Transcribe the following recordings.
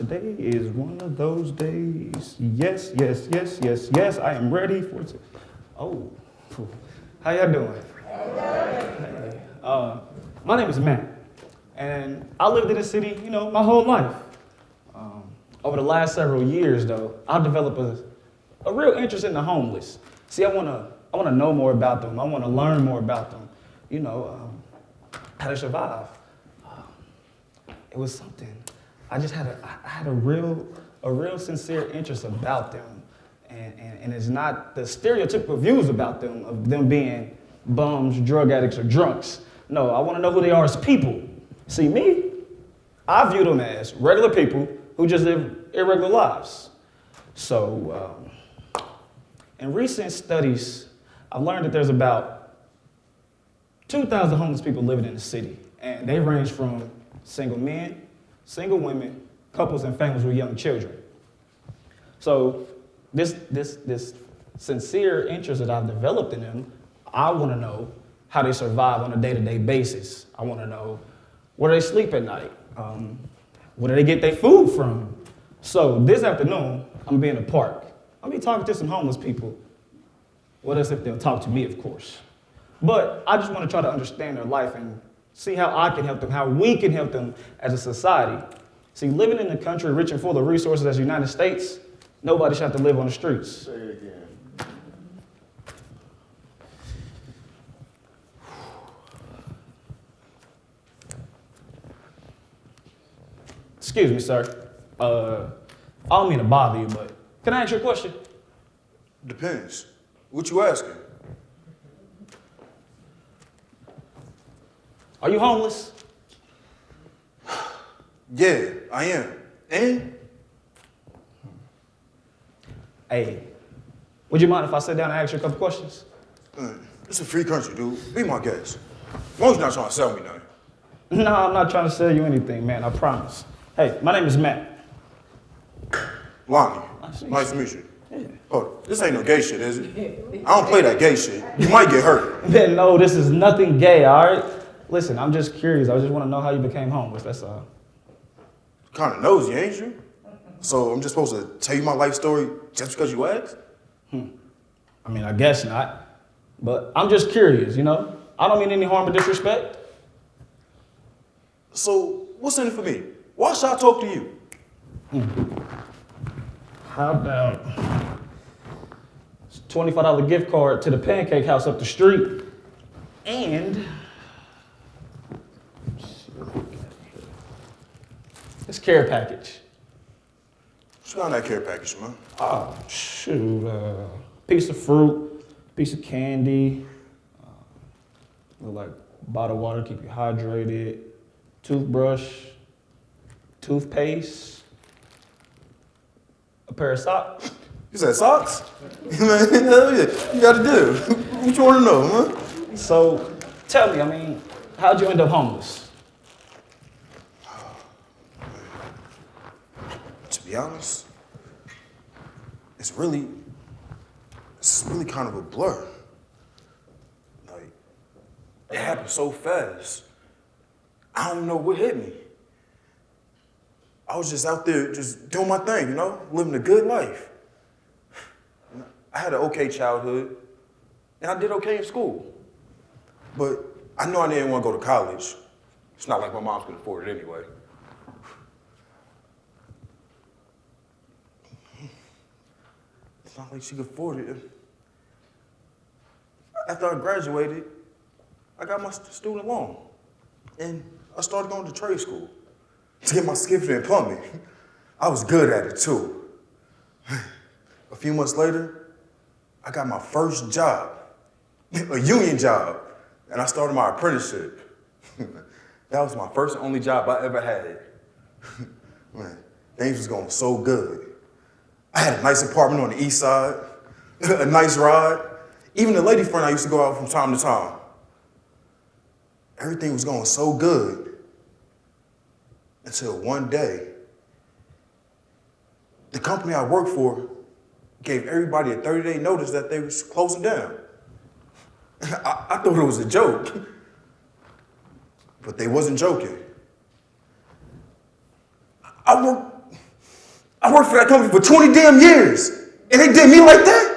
Today is one of those days. Yes, yes, yes, yes, yes. I am ready for it. Oh, how y'all doing? Hey. My name is Matt, and I lived in the city, my whole life. Over the last several years, though, I've developed a real interest in the homeless. See, I wanna know more about them. I wanna learn more about them. How to survive. It was something. I had a real sincere interest about them, and it's not the stereotypical views about them of them being bums, drug addicts, or drunks. No, I want to know who they are as people. See, me, I view them as regular people who just live irregular lives. So, in recent studies, I've learned that there's about 2,000 homeless people living in the city, and they range from single men, single women, couples, and families with young children. So this sincere interest that I've developed in them, I want to know how they survive on a day-to-day basis. I want to know where they sleep at night, where do they get their food from. So this afternoon, I'm being in a park. I'm be talking to some homeless people. Well, that's if they'll talk to me, of course. But I just want to try to understand their life and see how I can help them, how we can help them as a society. See, living in a country rich and full of resources as the United States, nobody should have to live on the streets. Say it again. Excuse me, sir. I don't mean to bother you, but can I ask you a question? Depends. What you asking? Are you homeless? Yeah, I am. And? Hey, would you mind if I sit down and ask you a couple questions? It's a free country, dude. Be my guest. As long as you're not trying to sell me nothing. No, I'm not trying to sell you anything, man, I promise. Hey, my name is Matt. Ronnie, nice to meet you. Yeah. Oh, this ain't no gay shit, is it? I don't play that gay shit. You might get hurt. Man, no, this is nothing gay, all right? Listen, I'm just curious. I just want to know how you became homeless, that's all. Kind of nosy, ain't you? So I'm just supposed to tell you my life story just because you asked? I mean, I guess not. But I'm just curious, I don't mean any harm or disrespect. So what's in it for me? Why should I talk to you? How about a $25 gift card to the pancake house up the street and this care package. What's on that care package, man? Oh, shoot. Piece of fruit, piece of candy, look like bottled water, keep you hydrated, toothbrush, toothpaste, a pair of socks. You said socks? Man, hell yeah. You gotta do. What you wanna know, man? So, tell me, how'd you end up homeless? To be honest, it's really kind of a blur. Like, it happened so fast. I don't know what hit me. I was just out there just doing my thing, living a good life. I had an okay childhood, and I did okay in school. But I knew I didn't want to go to college. It's not like my mom's could afford it anyway. It's not like she could afford it. After I graduated, I got my student loan, and I started going to trade school to get my certificate in plumbing. I was good at it too. A few months later, I got my first job, a union job, and I started my apprenticeship. That was my first and only job I ever had. Man, things was going so good. I had a nice apartment on the east side, a nice ride, even the lady friend I used to go out from time to time. Everything was going so good until one day, the company I worked for gave everybody a 30-day notice that they was closing down. I thought it was a joke, but they wasn't joking. I I worked for that company for 20 damn years, and they did me like that?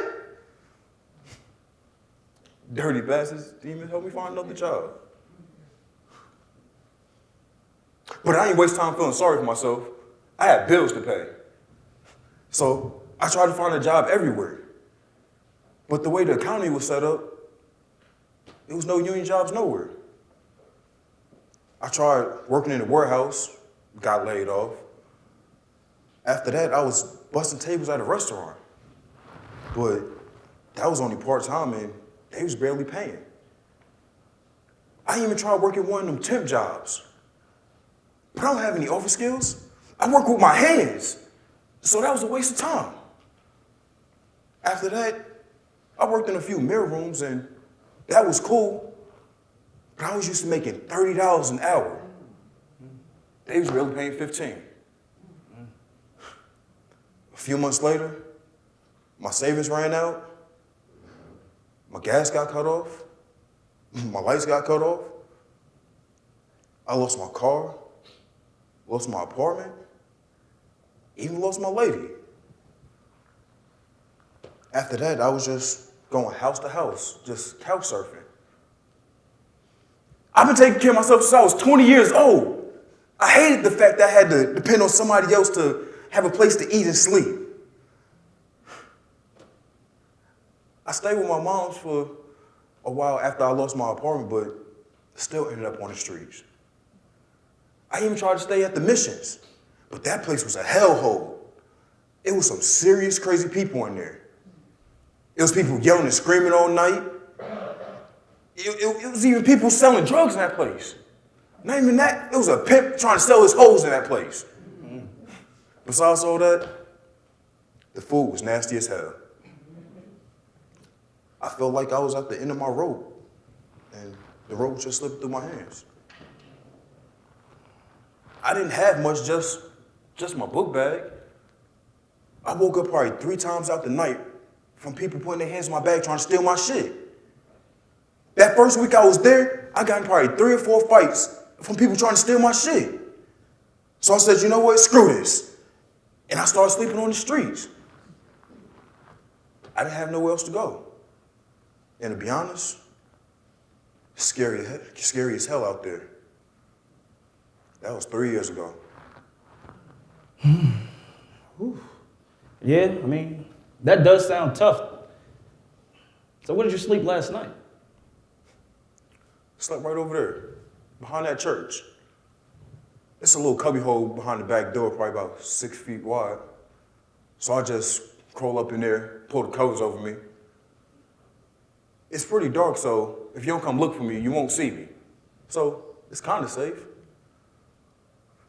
Dirty bastards didn't even help me find another job. But I ain't waste time feeling sorry for myself. I had bills to pay. So I tried to find a job everywhere. But the way the economy was set up, there was no union jobs nowhere. I tried working in a warehouse, got laid off. After that, I was busting tables at a restaurant. But that was only part-time and they was barely paying. I even tried working one of them temp jobs. But I don't have any office skills. I work with my hands. So that was a waste of time. After that, I worked in a few mirror rooms and that was cool. But I was used to making $30 an hour. They was barely paying $15. A few months later, my savings ran out. My gas got cut off. My lights got cut off. I lost my car, lost my apartment, even lost my lady. After that, I was just going house to house, just couch surfing. I've been taking care of myself since I was 20 years old. I hated the fact that I had to depend on somebody else to have a place to eat and sleep. I stayed with my mom for a while after I lost my apartment, but still ended up on the streets. I even tried to stay at the Missions, but that place was a hellhole. It was some serious, crazy people in there. It was people yelling and screaming all night. It was even people selling drugs in that place. Not even that, it was a pimp trying to sell his hoes in that place. Besides all that, the food was nasty as hell. I felt like I was at the end of my rope, and the rope just slipped through my hands. I didn't have much, just my book bag. I woke up probably 3 times out the night from people putting their hands in my bag trying to steal my shit. That first week I was there, I got in probably 3 or 4 fights from people trying to steal my shit. So I said, you know what, screw this. And I started sleeping on the streets. I didn't have nowhere else to go. And to be honest, scary as hell out there. That was 3 years ago. Yeah, I mean, that does sound tough. So where did you sleep last night? Slept right over there, behind that church. It's a little cubby hole behind the back door, probably about 6 feet wide. So I just crawl up in there, pull the covers over me. It's pretty dark, so if you don't come look for me, you won't see me. So it's kind of safe.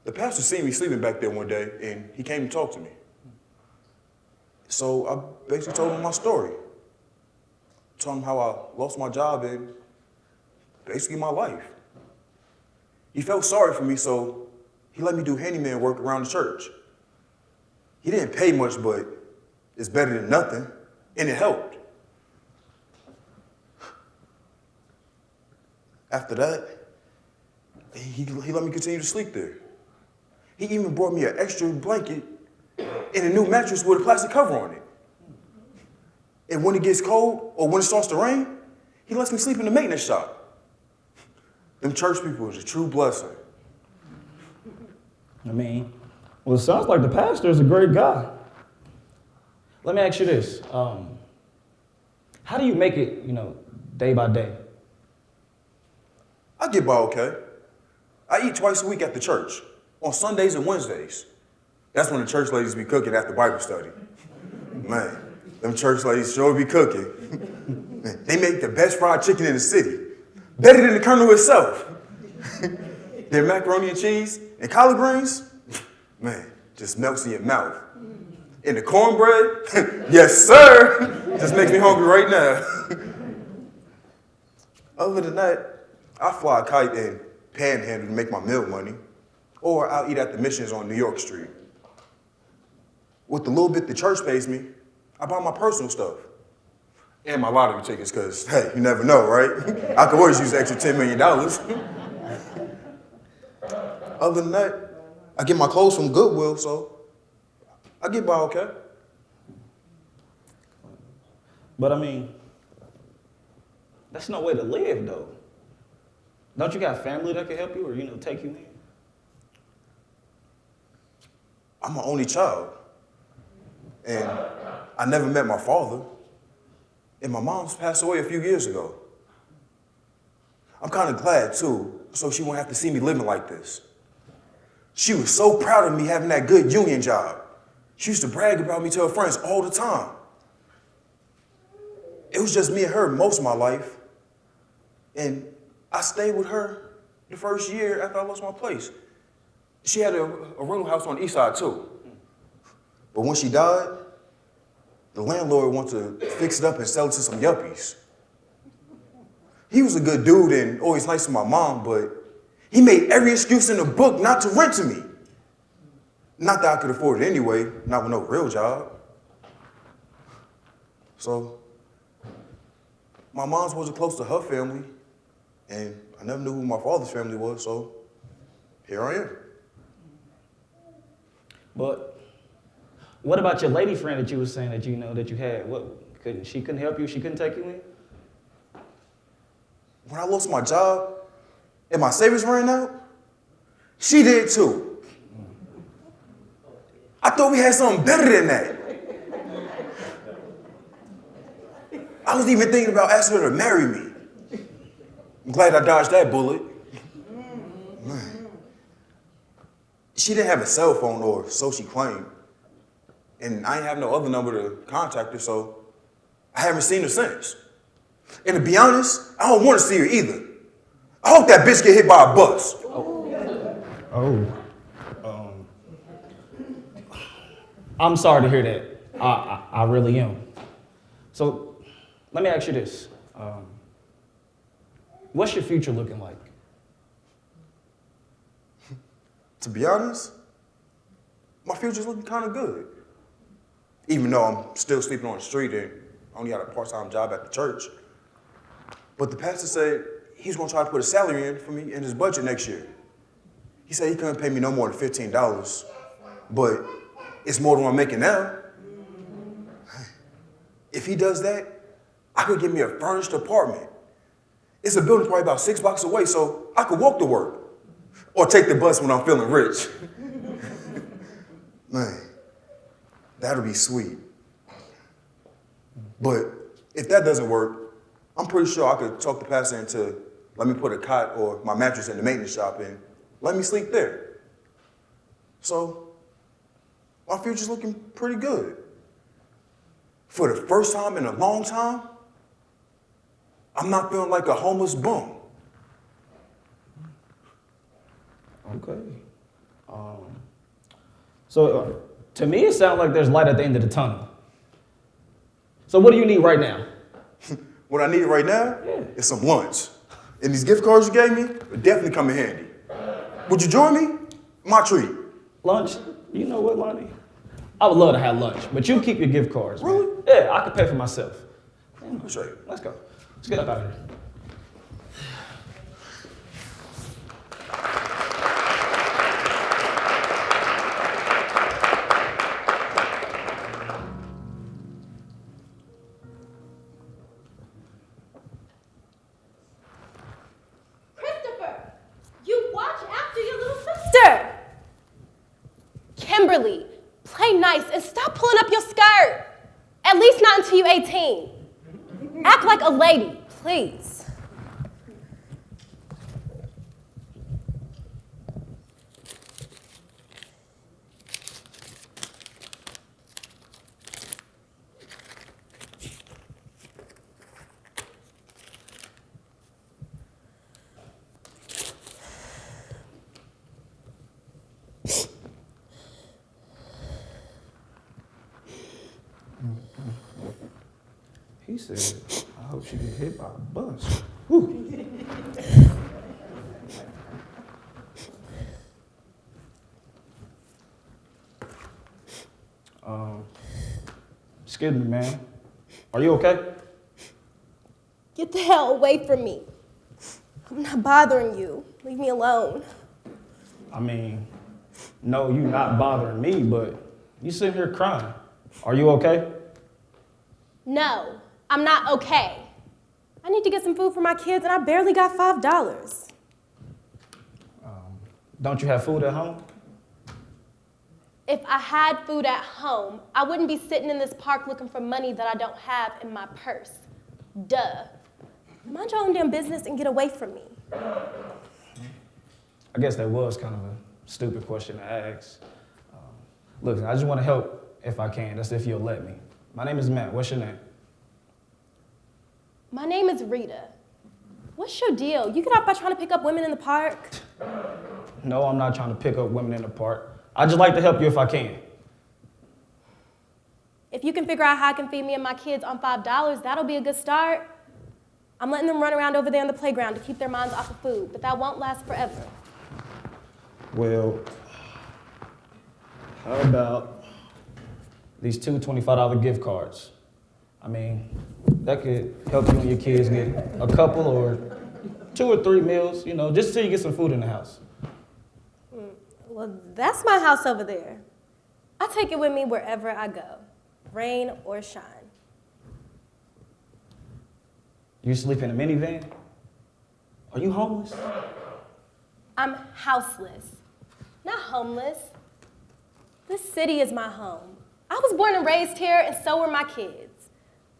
The pastor seen me sleeping back there one day, and he came to talk to me. So I basically told him my story. Told him how I lost my job and basically my life. He felt sorry for me, so he let me do handyman work around the church. He didn't pay much, but it's better than nothing, and it helped. After that, he let me continue to sleep there. He even brought me an extra blanket and a new mattress with a plastic cover on it. And when it gets cold or when it starts to rain, he lets me sleep in the maintenance shop. Them church people is a true blessing. I mean, well, it sounds like the pastor is a great guy. Let me ask you this. How do you make it, day by day? I get by okay. I eat twice a week at the church, on Sundays and Wednesdays. That's when the church ladies be cooking after Bible study. Man, them church ladies sure be cooking. They make the best fried chicken in the city. Better than the Colonel itself. Their macaroni and cheese and collard greens, man, just melts in your mouth. And the cornbread, yes sir, just makes me hungry right now. Other than that, I fly a kite and panhandle to make my meal money, or I'll eat at the Missions on New York Street. With the little bit the church pays me, I buy my personal stuff. And my lottery tickets, because, hey, you never know, right? I could always use the extra $10 million. Other than that, I get my clothes from Goodwill, so I get by okay. But I mean, that's no way to live, though. Don't you got family that can help you or, take you in? I'm an only child. And I never met my father. And my mom's passed away a few years ago. I'm kind of glad, too, so she won't have to see me living like this. She was so proud of me having that good union job. She used to brag about me to her friends all the time. It was just me and her most of my life. And I stayed with her the first year after I lost my place. She had a rental house on the east side, too. But when she died, the landlord wanted to fix it up and sell it to some yuppies. He was a good dude and always nice to my mom, but he made every excuse in the book not to rent to me. Not that I could afford it anyway, not with no real job. So, my mom's wasn't close to her family, and I never knew who my father's family was, so here I am. But what about your lady friend that you were saying that that you had? She couldn't help you? She couldn't take you in? When I lost my job and my savings ran out, she did too. I thought we had something better than that. I was even thinking about asking her to marry me. I'm glad I dodged that bullet. Man. She didn't have a cell phone, or so she claimed. And I didn't have no other number to contact her, so I haven't seen her since. And to be honest, I don't want to see her either. I hope that bitch get hit by a bus. I'm sorry to hear that. I really am. So let me ask you this. What's your future looking like? To be honest, my future's looking kind of good. Even though I'm still sleeping on the street and only got a part-time job at the church. But the pastor said he's gonna try to put a salary in for me in his budget next year. He said he couldn't pay me no more than $15, but it's more than what I'm making now. If he does that, I could get me a furnished apartment. It's a building probably about 6 blocks away, so I could walk to work. Or take the bus when I'm feeling rich. Man, that'll be sweet. But if that doesn't work, I'm pretty sure I could talk the pastor into let me put a cot or my mattress in the maintenance shop and let me sleep there. So, my future's looking pretty good. For the first time in a long time, I'm not feeling like a homeless bum. Okay. So to me, it sounds like there's light at the end of the tunnel. So what do you need right now? What I need right now is some lunch. And these gift cards you gave me would definitely come in handy. Would you join me? My treat. Lunch? You know what, Ronnie? I would love to have lunch, but you keep your gift cards. Man. Really? Yeah, I can pay for myself. Sure. Let's go. Let's get up out of here. Kimberly, play nice and stop pulling up your skirt. At least not until you're 18. Act like a lady, please. He said, I hope she get hit by a bus. Whew. Excuse me, man. Are you okay? Get the hell away from me. I'm not bothering you. Leave me alone. I mean, no, you not bothering me, but You sitting here crying. Are you okay? No, I'm not okay. I need to get some food for my kids and I barely got $5. Don't you have food at home? If I had food at home, I wouldn't be sitting in this park looking for money that I don't have in my purse. Duh. Mind your own damn business and get away from me. I guess that was kind of a stupid question to ask. Look, I just want to help if I can. That's if you'll let me. My name is Matt. What's your name? My name is Rita. What's your deal? You get off by trying to pick up women in the park? No, I'm not trying to pick up women in the park. I just like to help you if I can. If you can figure out how I can feed me and my kids on $5, that'll be a good start. I'm letting them run around over there in the playground to keep their minds off of food, but that won't last forever. Well, how about these two $25 gift cards? I mean, that could help you and your kids get a couple or 2 or 3 meals, you know, just so you get some food in the house. Well, that's my house over there. I take it with me wherever I go, rain or shine. You sleep in a minivan? Are you homeless? I'm houseless, not homeless. This city is my home. I was born and raised here, and so were my kids.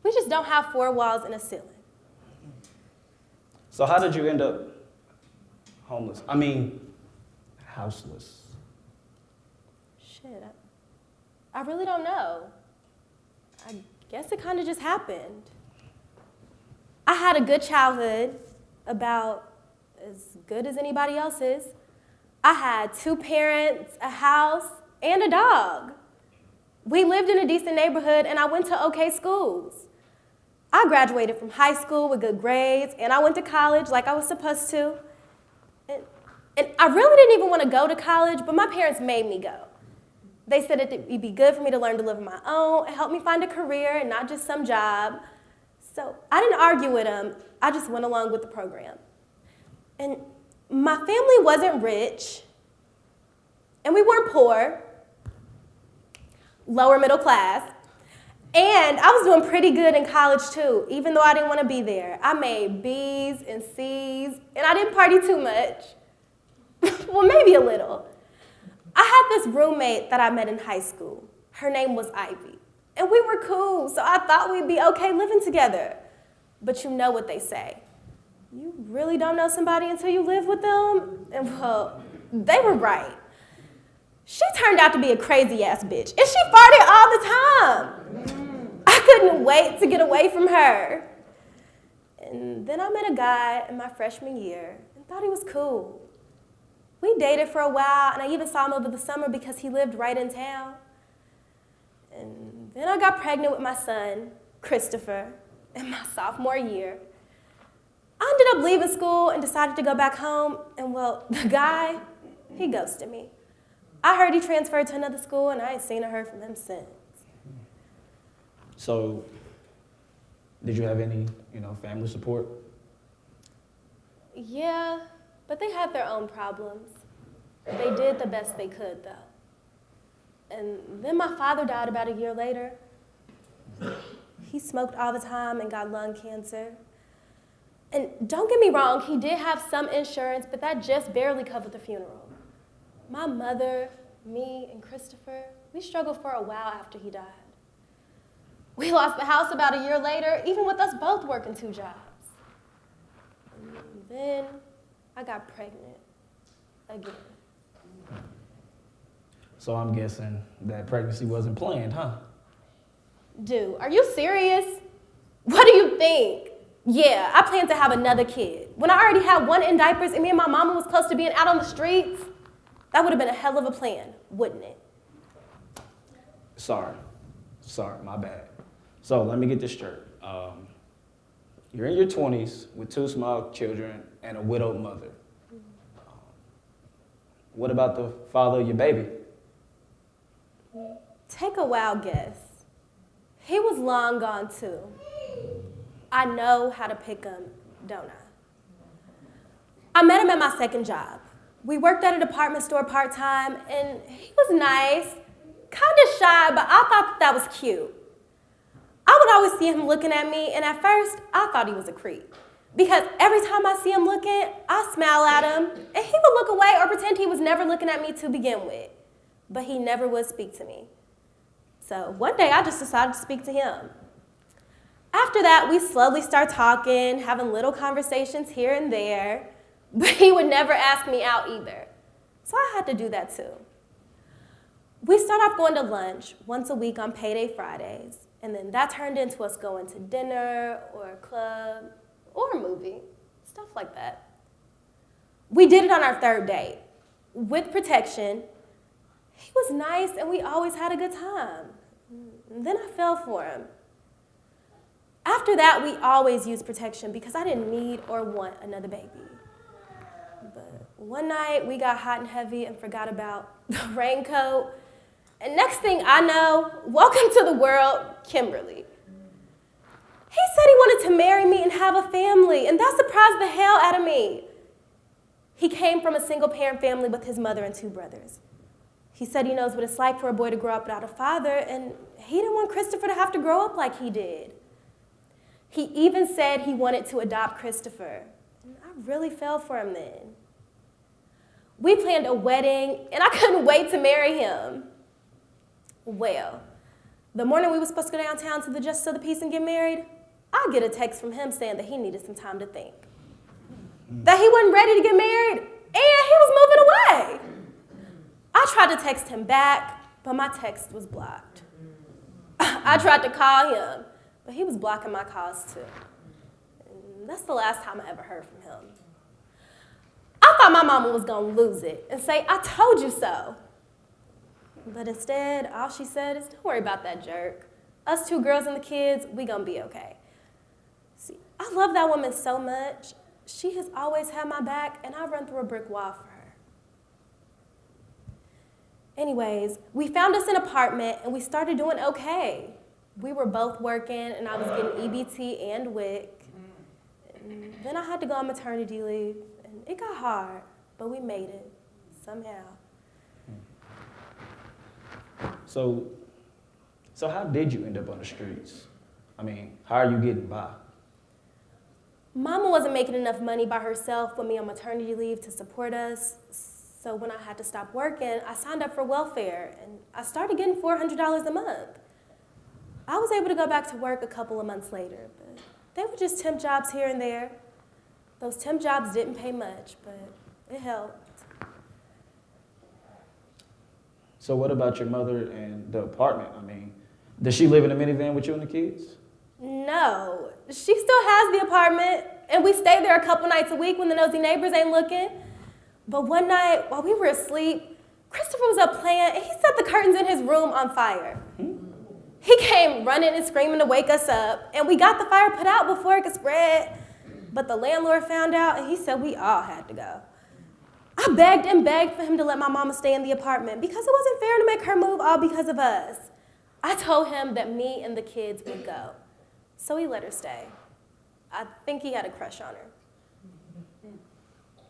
We just don't have 4 walls and a ceiling. So how did you end up homeless? I mean, houseless. Shit, I really don't know. I guess it kind of just happened. I had a good childhood, about as good as anybody else's. I had 2 parents, a house, and a dog. We lived in a decent neighborhood, and I went to okay schools. I graduated from high school with good grades, and I went to college like I was supposed to. And I really didn't even want to go to college, but my parents made me go. They said it'd be good for me to learn to live on my own and help me find a career and not just some job. So I didn't argue with them. I just went along with the program. And my family wasn't rich, and we weren't poor, lower middle class. And I was doing pretty good in college too, even though I didn't want to be there. I made B's and C's, and I didn't party too much. Well, maybe a little. I had this roommate that I met in high school. Her name was Ivy, and we were cool, so I thought we'd be okay living together. But you know what they say. You really don't know somebody until you live with them? And well, they were right. She turned out to be a crazy-ass bitch, and she farted all the time. I couldn't wait to get away from her. And then I met a guy in my freshman year and thought he was cool. We dated for a while, and I even saw him over the summer because he lived right in town. And then I got pregnant with my son, Christopher, in my sophomore year. I ended up leaving school and decided to go back home, and well, the guy, he ghosted me. I heard he transferred to another school, and I ain't seen or heard from him since. So, did you have any, family support? Yeah, but they had their own problems. They did the best they could, though. And then my father died about a year later. He smoked all the time and got lung cancer. And don't get me wrong, he did have some insurance, but that just barely covered the funeral. My mother, me, and Christopher, we struggled for a while after he died. We lost the house about a year later, even with us both working 2 jobs. And then I got pregnant again. So I'm guessing that pregnancy wasn't planned, huh? Dude, are you serious? What do you think? Yeah, I plan to have another kid. When I already had 1 in diapers and me and my mama was close to being out on the streets, that would have been a hell of a plan, wouldn't it? Sorry, my bad. So let me get this straight. You're in your 20s with 2 small children and a widowed mother. What about the father of your baby? Take a wild guess. He was long gone too. I know how to pick him, don't I? I met him at my second job. We worked at a department store part-time, and he was nice, kind of shy, but I thought that was cute. I would always see him looking at me, and at first, I thought he was a creep. Because every time I see him looking, I smile at him, and he would look away or pretend he was never looking at me to begin with. But he never would speak to me. So one day, I just decided to speak to him. After that, we slowly start talking, having little conversations here and there, but he would never ask me out either. So I had to do that too. We start off going to lunch once a week on payday Fridays, and then that turned into us going to dinner or a club or a movie, stuff like that. We did it on our third date. With protection, he was nice and we always had a good time. And then I fell for him. After that, we always used protection because I didn't need or want another baby. But one night, we got hot and heavy and forgot about the raincoat. And next thing I know, welcome to the world, Kimberly. He said he wanted to marry me and have a family, and that surprised the hell out of me. He came from a single-parent family with his mother and 2 brothers. He said he knows what it's like for a boy to grow up without a father, and he didn't want Christopher to have to grow up like he did. He even said he wanted to adopt Christopher, and I really fell for him then. We planned a wedding, and I couldn't wait to marry him. Well, the morning we were supposed to go downtown to the Justice of the Peace and get married, I get a text from him saying that he needed some time to think. That he wasn't ready to get married, and he was moving away. I tried to text him back, but my text was blocked. I tried to call him, but he was blocking my calls too. And that's the last time I ever heard from him. I thought my mama was gonna lose it and say, "I told you so." But instead, all she said is, "Don't worry about that jerk. Us 2 girls and the kids, we gonna be okay." See, I love that woman so much. She has always had my back, and I run through a brick wall for her. Anyways, we found us an apartment, and we started doing okay. We were both working, and I was getting EBT and WIC. And then I had to go on maternity leave, and it got hard, but we made it somehow. So how did you end up on the streets? I mean, how are you getting by? Mama wasn't making enough money by herself with me on maternity leave to support us. So when I had to stop working, I signed up for welfare, and I started getting $400 a month. I was able to go back to work a couple of months later, but they were just temp jobs here and there. Those temp jobs didn't pay much, but it helped. So what about your mother and the apartment? I mean, does she live in a minivan with you and the kids? No, she still has the apartment, and we stay there a couple nights a week when the nosy neighbors ain't looking. But one night, while we were asleep, Christopher was up playing, and he set the curtains in his room on fire. He came running and screaming to wake us up, and we got the fire put out before it could spread. But the landlord found out, and he said we all had to go. I begged and begged for him to let my mama stay in the apartment because it wasn't fair to make her move all because of us. I told him that me and the kids would go. So he let her stay. I think he had a crush on her.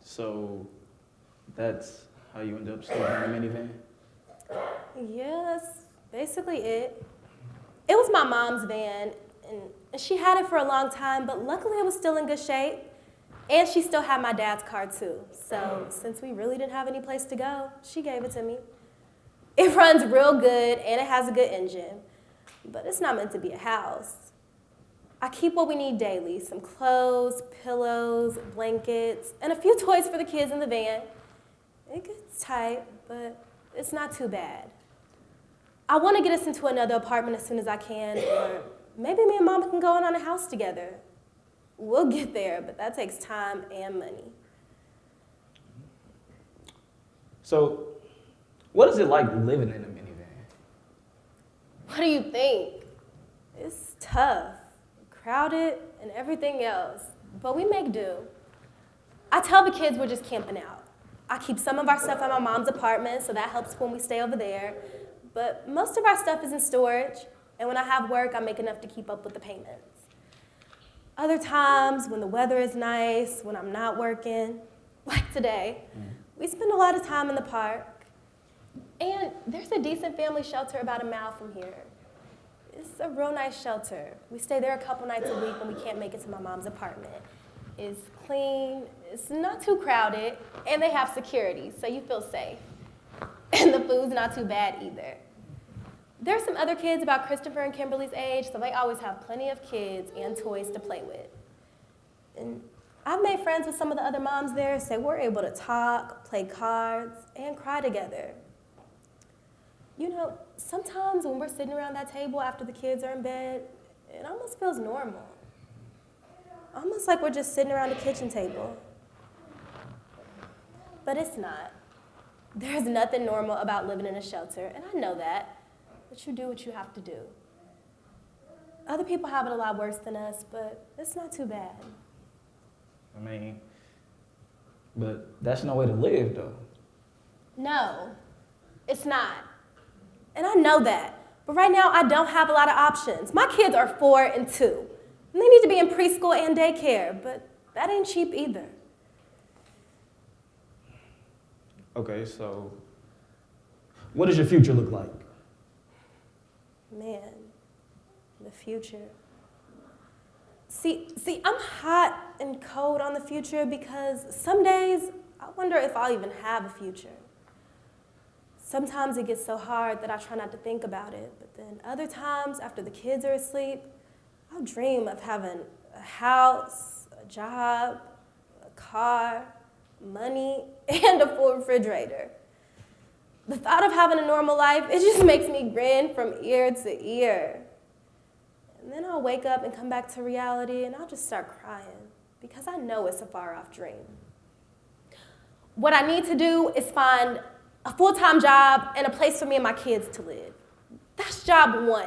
So that's how you end up staying in a minivan? Yeah, that's basically it. It was my mom's van, and she had it for a long time, but luckily it was still in good shape. And she still had my dad's car too. So since we really didn't have any place to go, she gave it to me. It runs real good and it has a good engine, but it's not meant to be a house. I keep what we need daily, some clothes, pillows, blankets, and a few toys for the kids in the van. It gets tight, but it's not too bad. I want to get us into another apartment as soon as I can, or maybe me and Mama can go in on a house together. We'll get there, but that takes time and money. So what is it like living in a minivan? What do you think? It's tough, crowded, and everything else, but we make do. I tell the kids we're just camping out. I keep some of our stuff at my mom's apartment, so that helps when we stay over there, but most of our stuff is in storage, and when I have work, I make enough to keep up with the payments. Other times, when the weather is nice, when I'm not working, like today, we spend a lot of time in the park. And there's a decent family shelter about a mile from here. It's a real nice shelter. We stay there a couple nights a week when we can't make it to my mom's apartment. It's clean, it's not too crowded, and they have security, so you feel safe. And the food's not too bad either. There's some other kids about Christopher and Kimberly's age, so they always have plenty of kids and toys to play with. And I've made friends with some of the other moms there, so we're able to talk, play cards, and cry together. You know, sometimes when we're sitting around that table after the kids are in bed, it almost feels normal. Almost like we're just sitting around a kitchen table. But it's not. There's nothing normal about living in a shelter, and I know that. But you do what you have to do. Other people have it a lot worse than us, but it's not too bad. I mean, but that's no way to live, though. No, it's not. And I know that. But right now, I don't have a lot of options. My kids are 4 and 2. And they need to be in preschool and daycare, but that ain't cheap either. Okay, so what does your future look like? Man, the future. See, I'm hot and cold on the future because some days I wonder if I'll even have a future. Sometimes it gets so hard that I try not to think about it, but then other times after the kids are asleep, I'll dream of having a house, a job, a car, money, and a full refrigerator. The thought of having a normal life, it just makes me grin from ear to ear. And then I'll wake up and come back to reality and I'll just start crying because I know it's a far-off dream. What I need to do is find a full-time job and a place for me and my kids to live. That's job 1.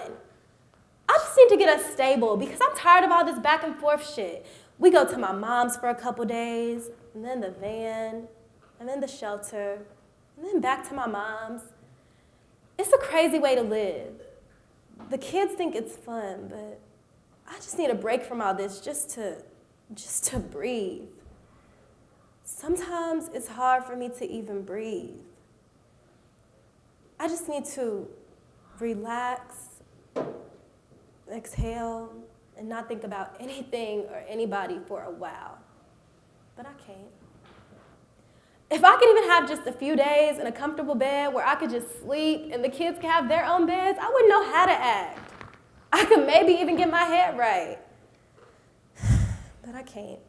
I just need to get us stable because I'm tired of all this back and forth shit. We go to my mom's for a couple days, and then the van, and then the shelter, and then back to my mom's. It's a crazy way to live. The kids think it's fun, but I just need a break from all this just to breathe. Sometimes it's hard for me to even breathe. I just need to relax, exhale, and not think about anything or anybody for a while. But I can't. If I could even have just a few days in a comfortable bed where I could just sleep and the kids could have their own beds, I wouldn't know how to act. I could maybe even get my head right. But I can't.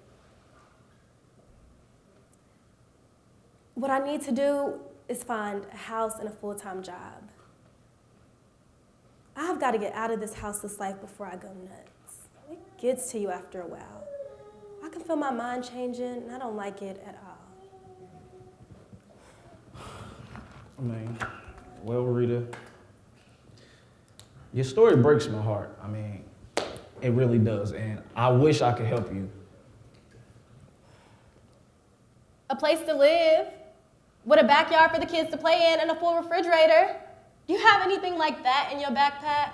What I need to do is find a house and a full-time job. I've got to get out of this houseless life before I go nuts. It gets to you after a while. I can feel my mind changing, and I don't like it at all. I mean, well, Rita, your story breaks my heart. I mean, it really does, and I wish I could help you. A place to live, with a backyard for the kids to play in, and a full refrigerator. Do you have anything like that in your backpack?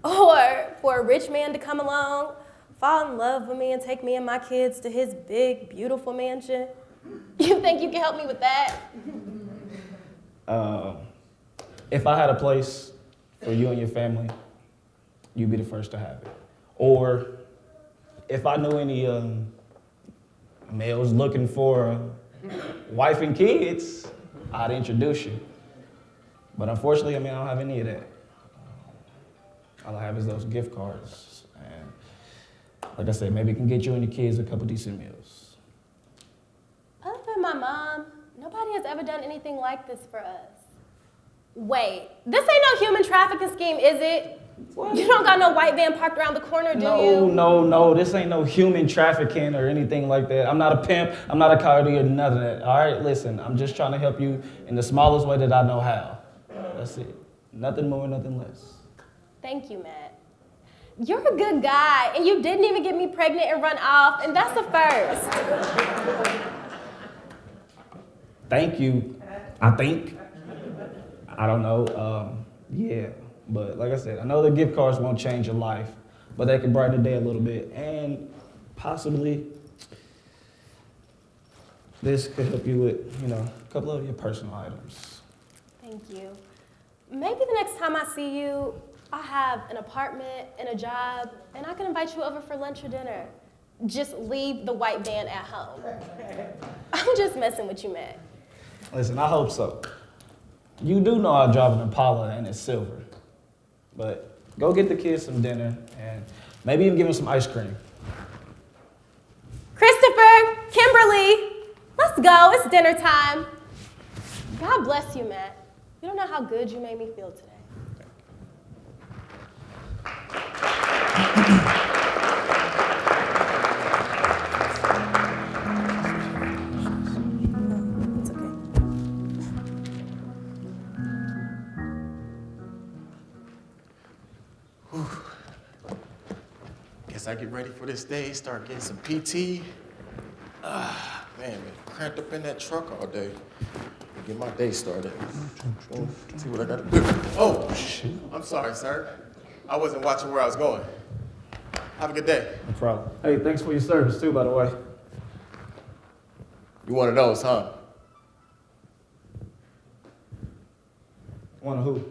Or for a rich man to come along, fall in love with me, and take me and my kids to his big, beautiful mansion? You think you can help me with that? If I had a place for you and your family, you'd be the first to have it. Or if I knew any males looking for a wife and kids, I'd introduce you. But unfortunately, I don't have any of that. All I have is those gift cards. And like I said, maybe it can get you and your kids a couple decent meals. Other than my mom, nobody has ever done anything like this for us. Wait, this ain't no human trafficking scheme, is it? What? You don't got no white van parked around the corner, do you? No, this ain't no human trafficking or anything like that. I'm not a pimp, I'm not a coyote or none of that. All right, listen, I'm just trying to help you in the smallest way that I know how. That's it. Nothing more, nothing less. Thank you, Matt. You're a good guy, and you didn't even get me pregnant and run off, and that's a first. Thank you, I think. I don't know, yeah. But like I said, I know the gift cards won't change your life, but they can brighten the day a little bit. And possibly, this could help you with, a couple of your personal items. Thank you. Maybe the next time I see you, I'll have an apartment and a job, and I can invite you over for lunch or dinner. Just leave the white van at home. I'm just messing with you, Matt. Listen, I hope so. You do know I drive an Impala and it's silver. But go get the kids some dinner and maybe even give them some ice cream. Christopher, Kimberly, let's go. It's dinner time. God bless you, Matt. You don't know how good you made me feel today. It's okay. Guess I get ready for this day, start getting some PT. Man, been cramped up in that truck all day. Get my day started. See what I gotta do. Oh, shit. I'm sorry, sir. I wasn't watching where I was going. Have a good day. No problem. Hey, thanks for your service too, by the way. You one of those, huh? One of who?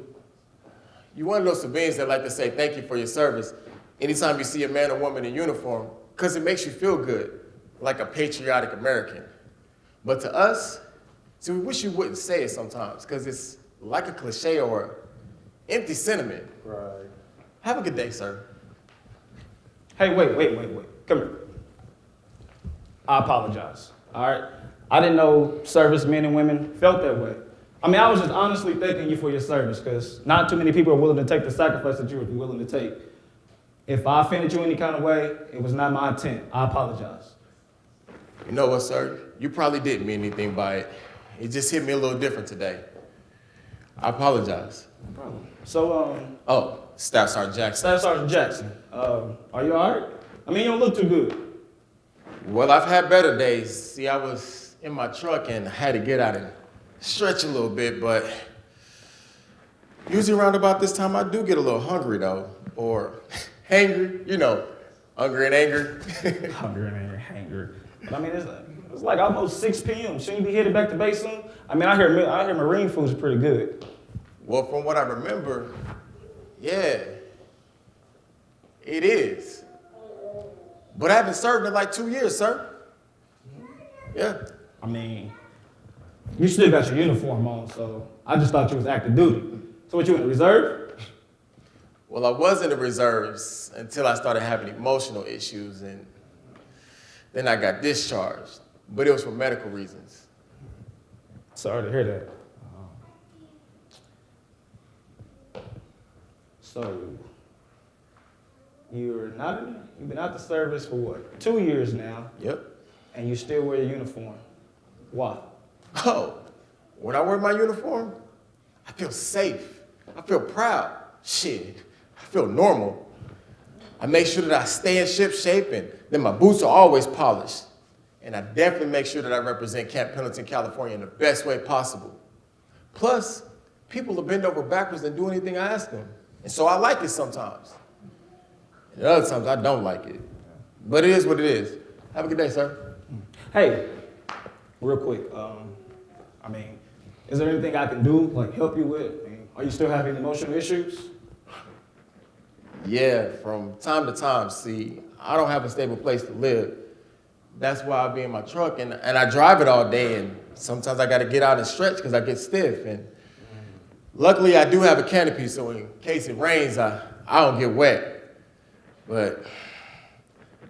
You one of those civilians that like to say thank you for your service anytime you see a man or woman in uniform, because it makes you feel good, like a patriotic American. But to us, see, we wish you wouldn't say it sometimes, because it's like a cliche or empty sentiment. Right. Have a good day, sir. Hey, wait. Come here. I apologize, all right? I didn't know servicemen and women felt that way. I mean, I was just honestly thanking you for your service, because not too many people are willing to take the sacrifice that you were willing to take. If I offended you any kind of way, it was not my intent. I apologize. You know what, sir? You probably didn't mean anything by it. It just hit me a little different today. I apologize. No problem. So, Oh, Staff Sergeant Jackson. Staff Sergeant Jackson, are you all right? I mean, you don't look too good. Well, I've had better days. See, I was in my truck and I had to get out and stretch a little bit, but usually around about this time I do get a little hungry though, or hangry, you know, hungry and angry. Hungry and angry. But I mean, it's like almost 6 p.m. Shouldn't you be headed back to base soon? I mean, I hear Marine food's pretty good. Well, from what I remember, yeah, it is. But I haven't served in like 2 years, sir. Yeah. I mean, you still got your uniform on, so I just thought you was active duty. So what, you in the reserve? Well, I was in the reserves until I started having emotional issues, and then I got discharged. But it was for medical reasons. Sorry to hear that. So, you've been out the service for what, 2 years now, Yep. and you still wear your uniform. Why? Oh, when I wear my uniform, I feel safe. I feel proud. Shit, I feel normal. I make sure that I stay in ship shape, and then my boots are always polished. And I definitely make sure that I represent Camp Pendleton, California in the best way possible. Plus, people will bend over backwards and do anything I ask them. And so I like it sometimes. And other times I don't like it. But it is what it is. Have a good day, sir. Hey, real quick, I mean, is there anything I can do, like help you with? I mean, are you still having emotional issues? Yeah, from time to time. See, I don't have a stable place to live. That's why I be in my truck, and I drive it all day, and sometimes I got to get out and stretch because I get stiff. And luckily, I do have a canopy, so in case it rains, I don't get wet. But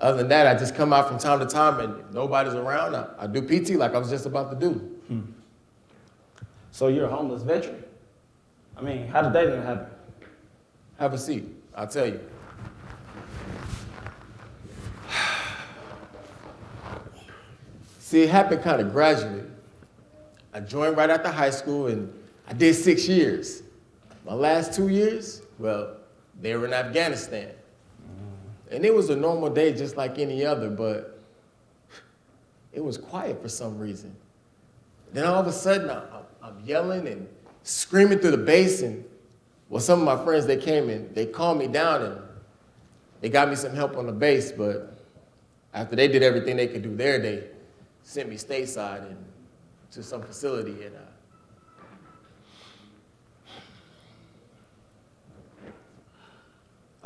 other than that, I just come out from time to time, and if nobody's around, I do PT like I was just about to do. So you're a homeless veteran? I mean, how did that even happen? Have a seat. I'll tell you. See, it happened kind of gradually. I joined right after high school, and I did 6 years. My last 2 years, well, they were in Afghanistan. And it was a normal day just like any other, but it was quiet for some reason. Then all of a sudden, I'm yelling and screaming through the bass, and well, some of my friends, they came and they calmed me down, and they got me some help on the bass, but after they did everything they could do there, they sent me stateside and to some facility, and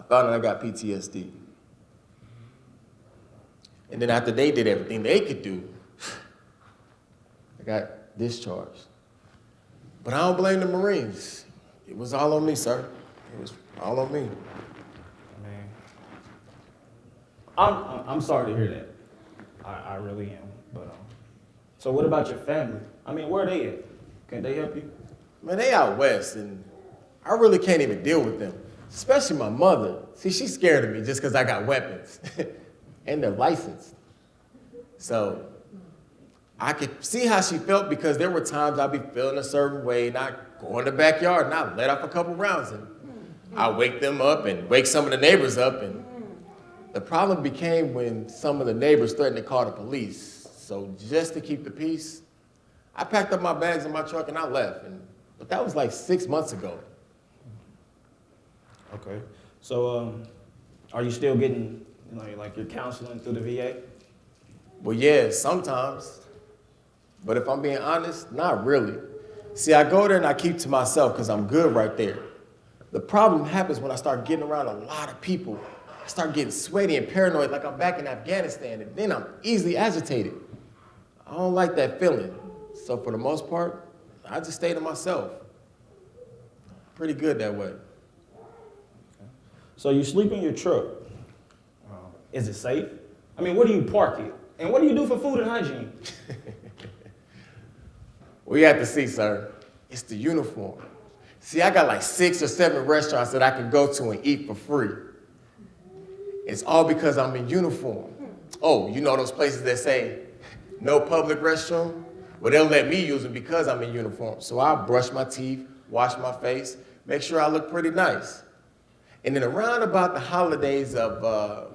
I found out I got PTSD. And then after they did everything they could do, I got discharged. But I don't blame the Marines. It was all on me, sir. It was all on me. Man, I'm sorry to hear that. I really am. But so what about your family? I mean, where are they at? Can they help you? Man, they out west, and I really can't even deal with them. Especially my mother. See, she's scared of me just because I got weapons. And they're licensed. So I could see how she felt because there were times I'd be feeling a certain way and I'd go in the backyard and I'd let off a couple rounds and I'd wake them up and wake some of the neighbors up. And the problem became when some of the neighbors threatened to call the police. So just to keep the peace, I packed up my bags in my truck and I left. But that was like 6 months ago. Okay. So are you still getting like your counseling through the VA? Well, yeah, sometimes. But if I'm being honest, not really. See, I go there and I keep to myself because I'm good right there. The problem happens when I start getting around a lot of people. I start getting sweaty and paranoid like I'm back in Afghanistan, and then I'm easily agitated. I don't like that feeling. So for the most part, I just stay to myself. Pretty good that way. So you sleep in your truck. Is it safe? I mean, where do you park it? And what do you do for food and hygiene? We have to see, sir. It's the uniform. See, I got like 6 or 7 restaurants that I can go to and eat for free. It's all because I'm in uniform. Oh, you know those places that say, no public restroom? Well, they'll let me use them because I'm in uniform. So I'll brush my teeth, wash my face, make sure I look pretty nice. And then around about the holidays of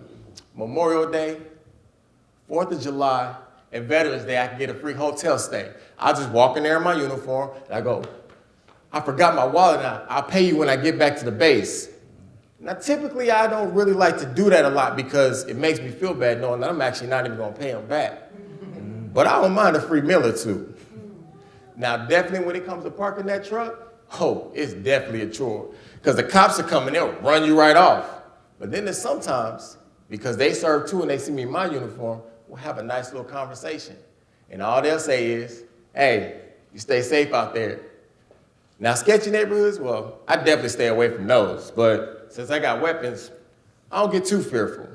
Memorial Day, 4th of July, and Veterans Day, I can get a free hotel stay. I'll just walk in there in my uniform, and I go, I forgot my wallet, and I'll pay you when I get back to the base. Now, typically, I don't really like to do that a lot because it makes me feel bad knowing that I'm actually not even going to pay them back. But I don't mind a free meal or two. Now, definitely when it comes to parking that truck, oh, it's definitely a chore. Because the cops are coming, they'll run you right off. But then there's sometimes, because they serve too and they see me in my uniform, we'll have a nice little conversation. And all they'll say is, hey, you stay safe out there. Now, sketchy neighborhoods, well, I definitely stay away from those. But since I got weapons, I don't get too fearful.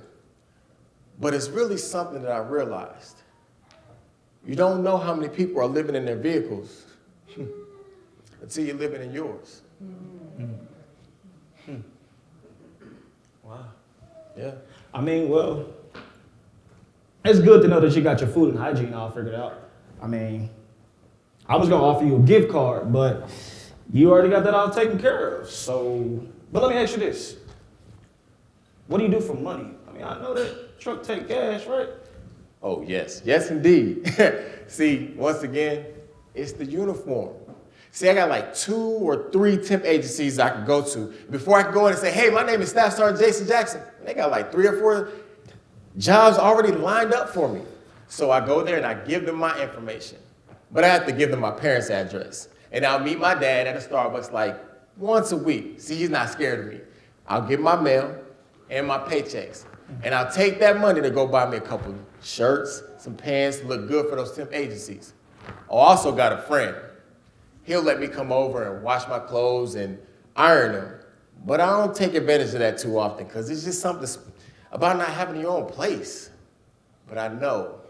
But it's really something that I realized. You don't know how many people are living in their vehicles until you're living in yours. Wow. Yeah. I mean, well, it's good to know that you got your food and hygiene all figured out. I mean, I was going to offer you a gift card, but you already got that all taken care of. So, but let me ask you this. What do you do for money? I mean, I know that truck take gas, right? Oh, yes. Yes, indeed. See, once again, it's the uniform. See, I got like 2 or 3 temp agencies I could go to. Before I could go in and say, hey, my name is Staff Sergeant Jason Jackson. They got like 3 or 4 jobs already lined up for me. So I go there and I give them my information. But I have to give them my parents' address. And I'll meet my dad at a Starbucks like once a week. See, he's not scared of me. I'll get my mail and my paychecks. And I'll take that money to go buy me a couple shirts, some pants to look good for those temp agencies. I also got a friend. He'll let me come over and wash my clothes and iron them. But I don't take advantage of that too often because it's just something about not having your own place. But I know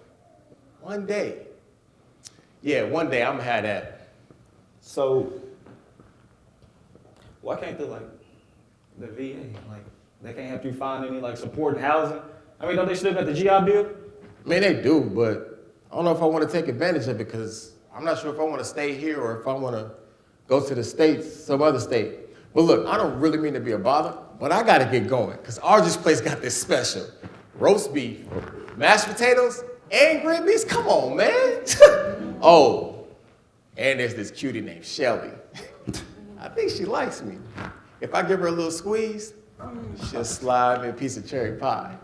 one day I'm going to have that. So, why can't the VA, they can't help you find any, support and housing? I mean, don't they still got the GI Bill? I mean, they do, but I don't know if I want to take advantage of it because I'm not sure if I want to stay here or if I want to go to the States, some other state. But look, I don't really mean to be a bother, but I got to get going because Argy's place got this special. Roast beef, mashed potatoes, and green beans. Come on, man. Oh, and there's this cutie named Shelly. I think she likes me. If I give her a little squeeze, she'll slide me a piece of cherry pie.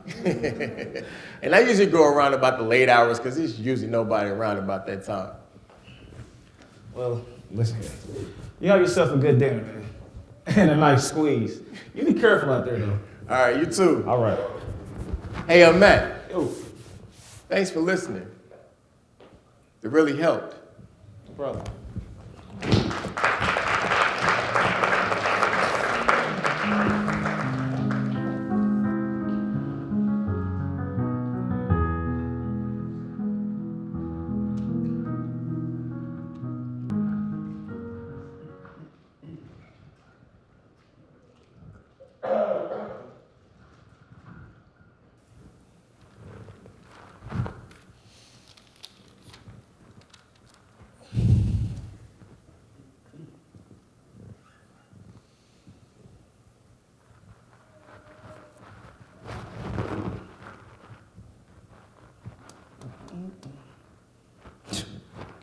And I usually go around about the late hours because there's usually nobody around about that time. Well, listen, you have yourself a good dinner, man, and a nice squeeze. You be careful out there, though. All right, you too. All right. Hey, Matt. Yo, Thanks for listening. It really helped. brother.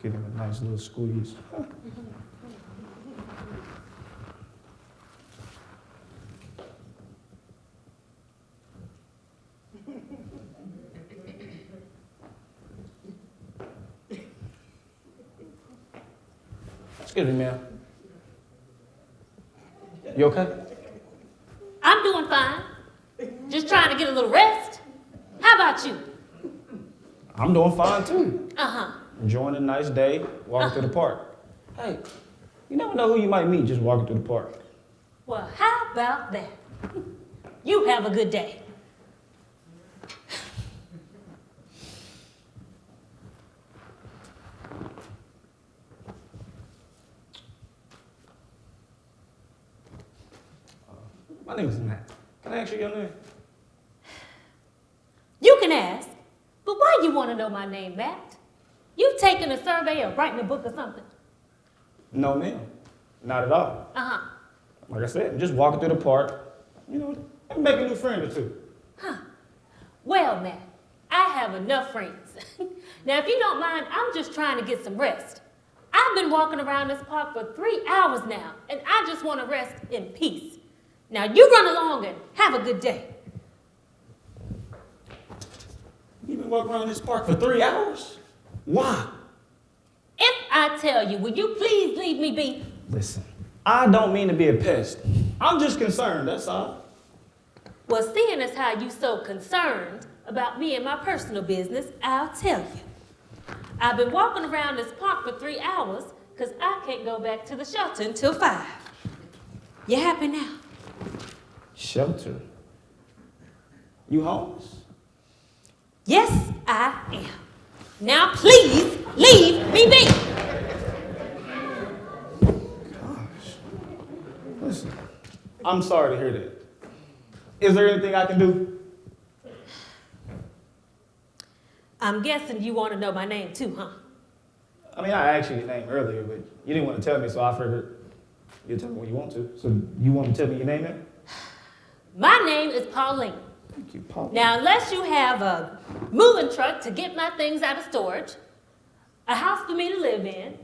Give him a nice little squeeze. Excuse me, ma'am. You okay? I'm doing fine. Just trying to get a little rest. How about you? I'm doing fine too. Uh-huh. Enjoying a nice day, walking through the park. Hey, you never know who you might meet just walking through the park. Well, how about that? You have a good day. My name is Matt. Can I ask you your name? You can ask, but why you want to know my name, Matt? You taking a survey or writing a book or something? No, ma'am. Not at all. Uh-huh. Like I said, I'm just walking through the park, you know, and make a new friend or two. Huh. Well, Matt, I have enough friends. Now, if you don't mind, I'm just trying to get some rest. I've been walking around this park for 3 hours now, and I just want to rest in peace. Now, you run along and have a good day. You've been walking around this park for 3 hours? Why? If I tell you, will you please leave me be? Listen, I don't mean to be a pest. I'm just concerned, that's all. Well, seeing as how you so concerned about me and my personal business, I'll tell you. I've been walking around this park for 3 hours because I can't go back to the shelter until 5. You happy now? Shelter? You homeless? Yes, I am. Now, please leave me be. Gosh. Listen, I'm sorry to hear that. Is there anything I can do? I'm guessing you want to know my name too, huh? I mean, I asked you your name earlier, but you didn't want to tell me, so I figured you'll tell me when you want to. So you want to tell me your name now? My name is Pauline. Thank you, Paul. Now, unless you have a moving truck to get my things out of storage, a house for me to live in,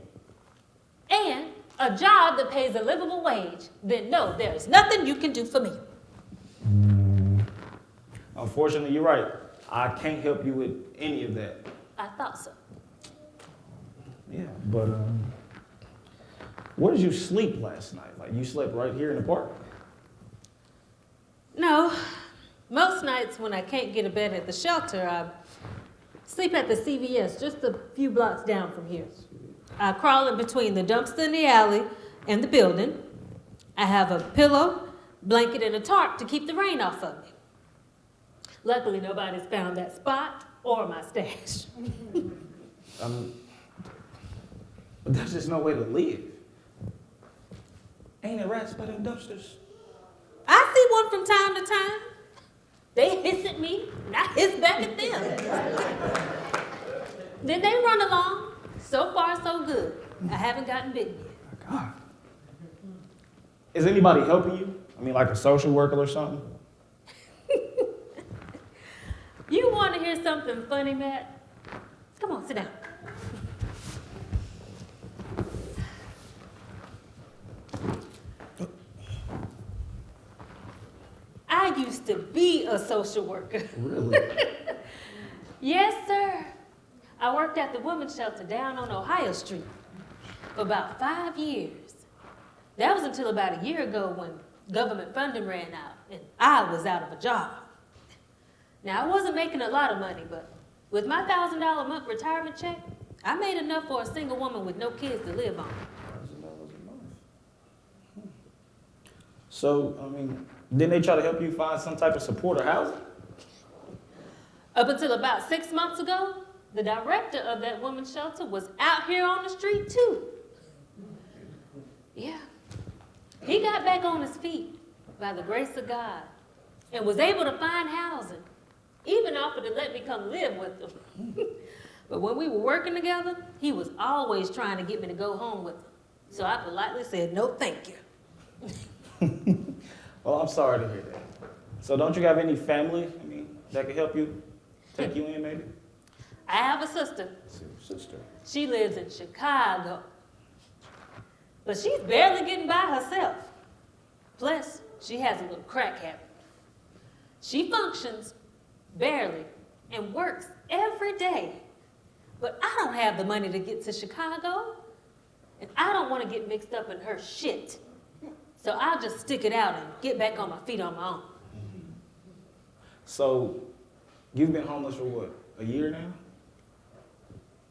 and a job that pays a livable wage, then no, there's nothing you can do for me. Unfortunately, you're right. I can't help you with any of that. I thought so. Yeah, but where did you sleep last night? Like, you slept right here in the park? No, most nights when I can't get a bed at the shelter, I sleep at the CVS just a few blocks down from here. I crawl in between the dumpster in the alley and the building. I have a pillow, blanket, and a tarp to keep the rain off of me. Luckily, nobody's found that spot or my stash. But there's just no way to live. Ain't there rats by them dumpsters? I see one from time to time. They hiss at me, and I hiss back at them. Then they run along. So far, so good. I haven't gotten bitten yet. God. Is anybody helping you? I mean, like a social worker or something? You want to hear something funny, Matt? Come on, sit down. I used to be a social worker. Really? Yes, sir. I worked at the women's shelter down on Ohio Street for about 5 years. That was until about a year ago when government funding ran out and I was out of a job. Now, I wasn't making a lot of money, but with my $1,000 a month retirement check, I made enough for a single woman with no kids to live on. $1,000 a month. So, I mean, didn't they try to help you find some type of supporter housing? Up until about 6 months ago, the director of that women's shelter was out here on the street too. Yeah. He got back on his feet by the grace of God and was able to find housing, even offered to let me come live with him. But when we were working together, he was always trying to get me to go home with him. So I politely said, no, thank you. Well, I'm sorry to hear that. So don't you have any family, that could help you, take you in maybe? I have a sister. Sister. She lives in Chicago. But she's barely getting by herself. Plus, she has a little crack habit. She functions barely and works every day. But I don't have the money to get to Chicago, and I don't want to get mixed up in her shit. So I'll just stick it out and get back on my feet on my own. So, you've been homeless for what, a year now?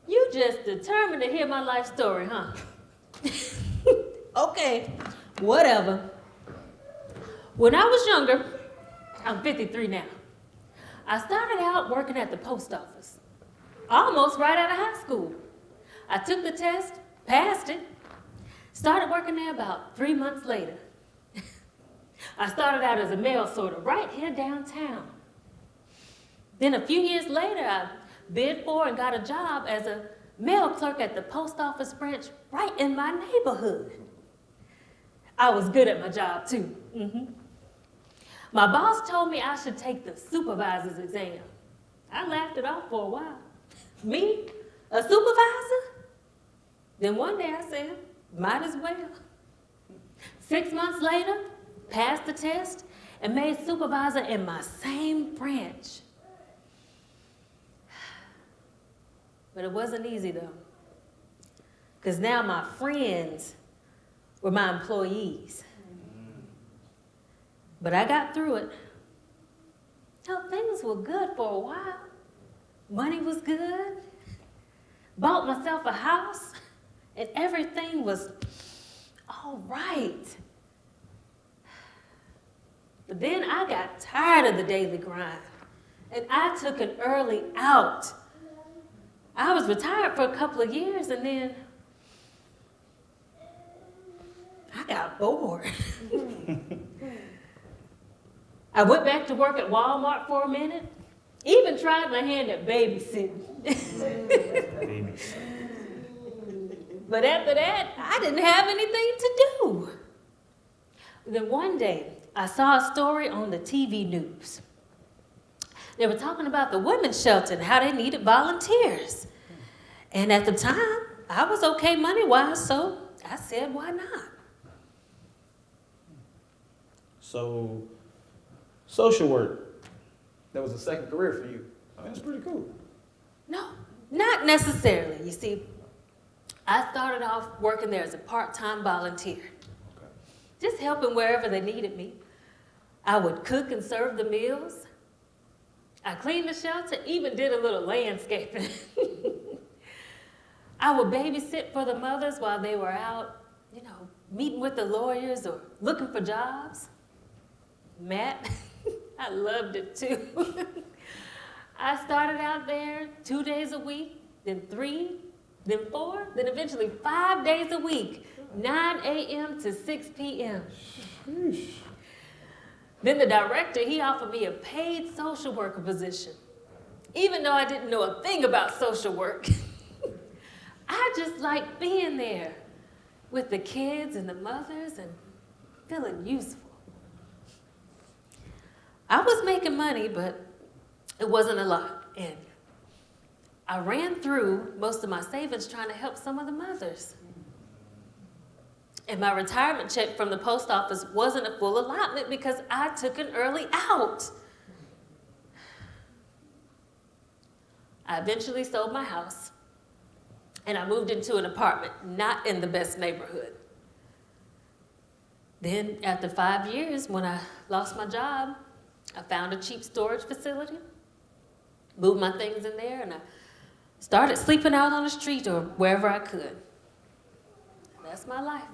You just determined to hear my life story, huh? Okay, whatever. When I was younger, I'm 53 now, I started out working at the post office, almost right out of high school. I took the test, passed it, started working there about 3 months later. I started out as a mail sorter right here downtown. Then a few years later, I bid for and got a job as a mail clerk at the post office branch right in my neighborhood. I was good at my job too. My boss told me I should take the supervisor's exam. I laughed it off for a while. Me, a supervisor? Then one day I said, might as well. 6 months later, passed the test and made supervisor in my same branch. But it wasn't easy though, because now my friends were my employees. But I got through it. So things were good for a while. Money was good. Bought myself a house, and everything was all right. But then I got tired of the daily grind, and I took an early out. I was retired for a couple of years, and then I got bored. I went back to work at Walmart for a minute, even tried my hand at babysitting. But after that, I didn't have anything to do. Then one day, I saw a story on the TV news. They were talking about the women's shelter and how they needed volunteers. And at the time, I was okay money-wise, so I said, why not? So, social work, that was a second career for you. That's pretty cool. No, not necessarily. You see, I started off working there as a part-time volunteer. Okay. Just helping wherever they needed me. I would cook and serve the meals. I cleaned the shelter, even did a little landscaping. I would babysit for the mothers while they were out, meeting with the lawyers or looking for jobs. Matt, I loved it too. I started out there 2 days a week, then 3, then 4, then eventually 5 days a week, 9 a.m. to 6 p.m. Then the director, he offered me a paid social worker position, even though I didn't know a thing about social work. I just liked being there with the kids and the mothers and feeling useful. I was making money, but it wasn't a lot. And I ran through most of my savings trying to help some of the mothers. And my retirement check from the post office wasn't a full allotment because I took an early out. I eventually sold my house, and I moved into an apartment not in the best neighborhood. Then after 5 years, when I lost my job, I found a cheap storage facility, moved my things in there, and I started sleeping out on the street or wherever I could. That's my life,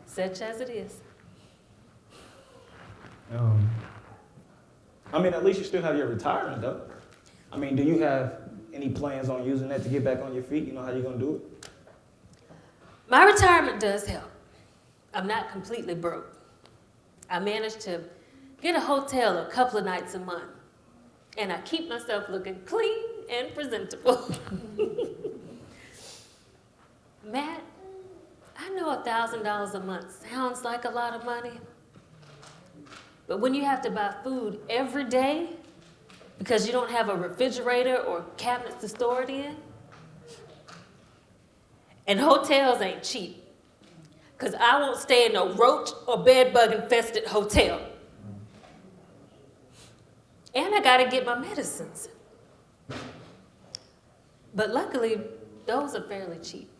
such as it is. I mean, at least you still have your retirement, though. I mean, do you have any plans on using that to get back on your feet? You know how you're going to do it? My retirement does help. I'm not completely broke. I managed to get a hotel a couple of nights a month, and I keep myself looking clean and presentable. Matt, I know $1,000 a month sounds like a lot of money, but when you have to buy food every day because you don't have a refrigerator or cabinets to store it in, and hotels ain't cheap, because I won't stay in no roach or bed bug infested hotel. And I gotta get my medicines. But luckily, those are fairly cheap.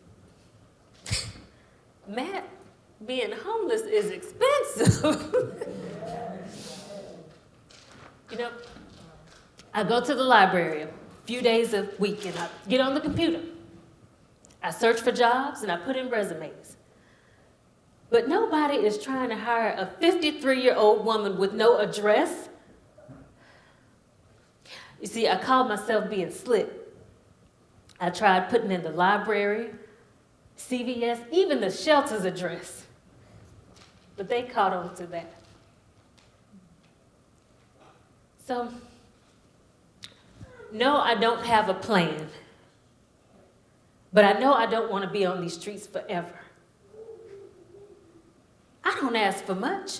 Matt, being homeless is expensive. You know, I go to the library a few days a week and I get on the computer. I search for jobs and I put in resumes. But nobody is trying to hire a 53-year-old woman with no address. You see, I called myself being slick. I tried putting in the library, CVS, even the shelter's address. But they caught on to that. So, no, I don't have a plan. But I know I don't want to be on these streets forever. I don't ask for much.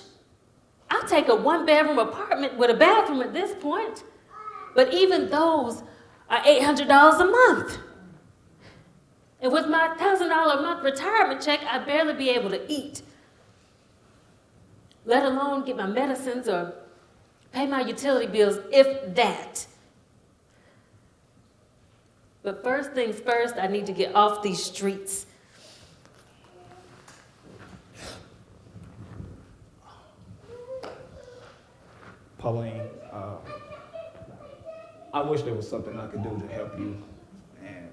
I'll take a one-bedroom apartment with a bathroom at this point. But even those are $800 a month. And with my $1,000 a month retirement check, I'd barely be able to eat, let alone get my medicines or pay my utility bills, if that. But first things first, I need to get off these streets. Pauline, I wish there was something I could do to help you. And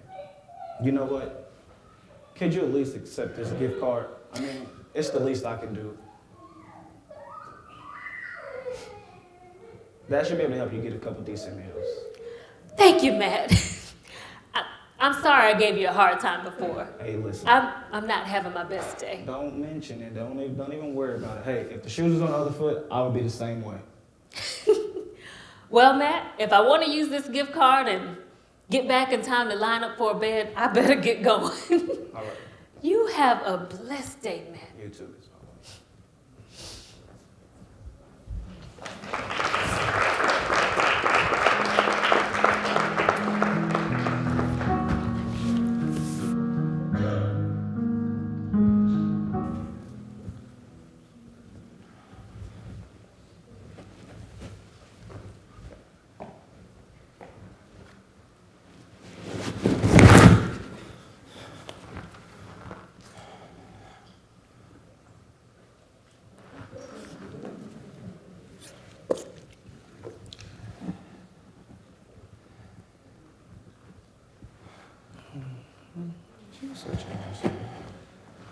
you know what? Could you at least accept this gift card? I mean, it's the least I can do. That should be able to help you get a couple decent meals. Thank you, Matt. I'm sorry I gave you a hard time before. Hey, listen. I'm not having my best day. Don't mention it. Don't even worry about it. Hey, if the shoes was on the other foot, I would be the same way. Well, Matt, if I want to use this gift card and get back in time to line up for a bed, I better get going. All right. You have a blessed day, Matt. You too.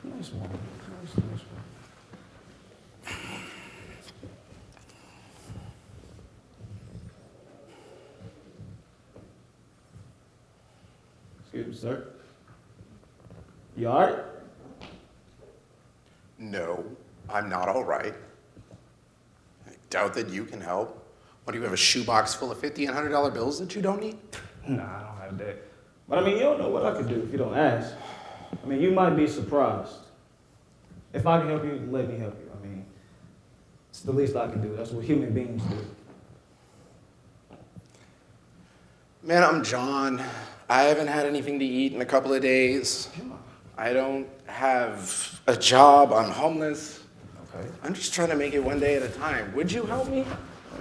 Nice one. Nice one. Excuse me, sir. You all right? No, I'm not all right. I doubt that you can help. What, do you have a shoebox full of $50 and $100 bills that you don't need? Nah, I don't have that. But I mean, you don't know what I could do if you don't ask. I mean, you might be surprised. If I can help you, let me help you. I mean, it's the least I can do. That's what human beings do. Man, I'm John. I haven't had anything to eat in a couple of days. I don't have a job. I'm homeless. Okay. I'm just trying to make it one day at a time. Would you help me?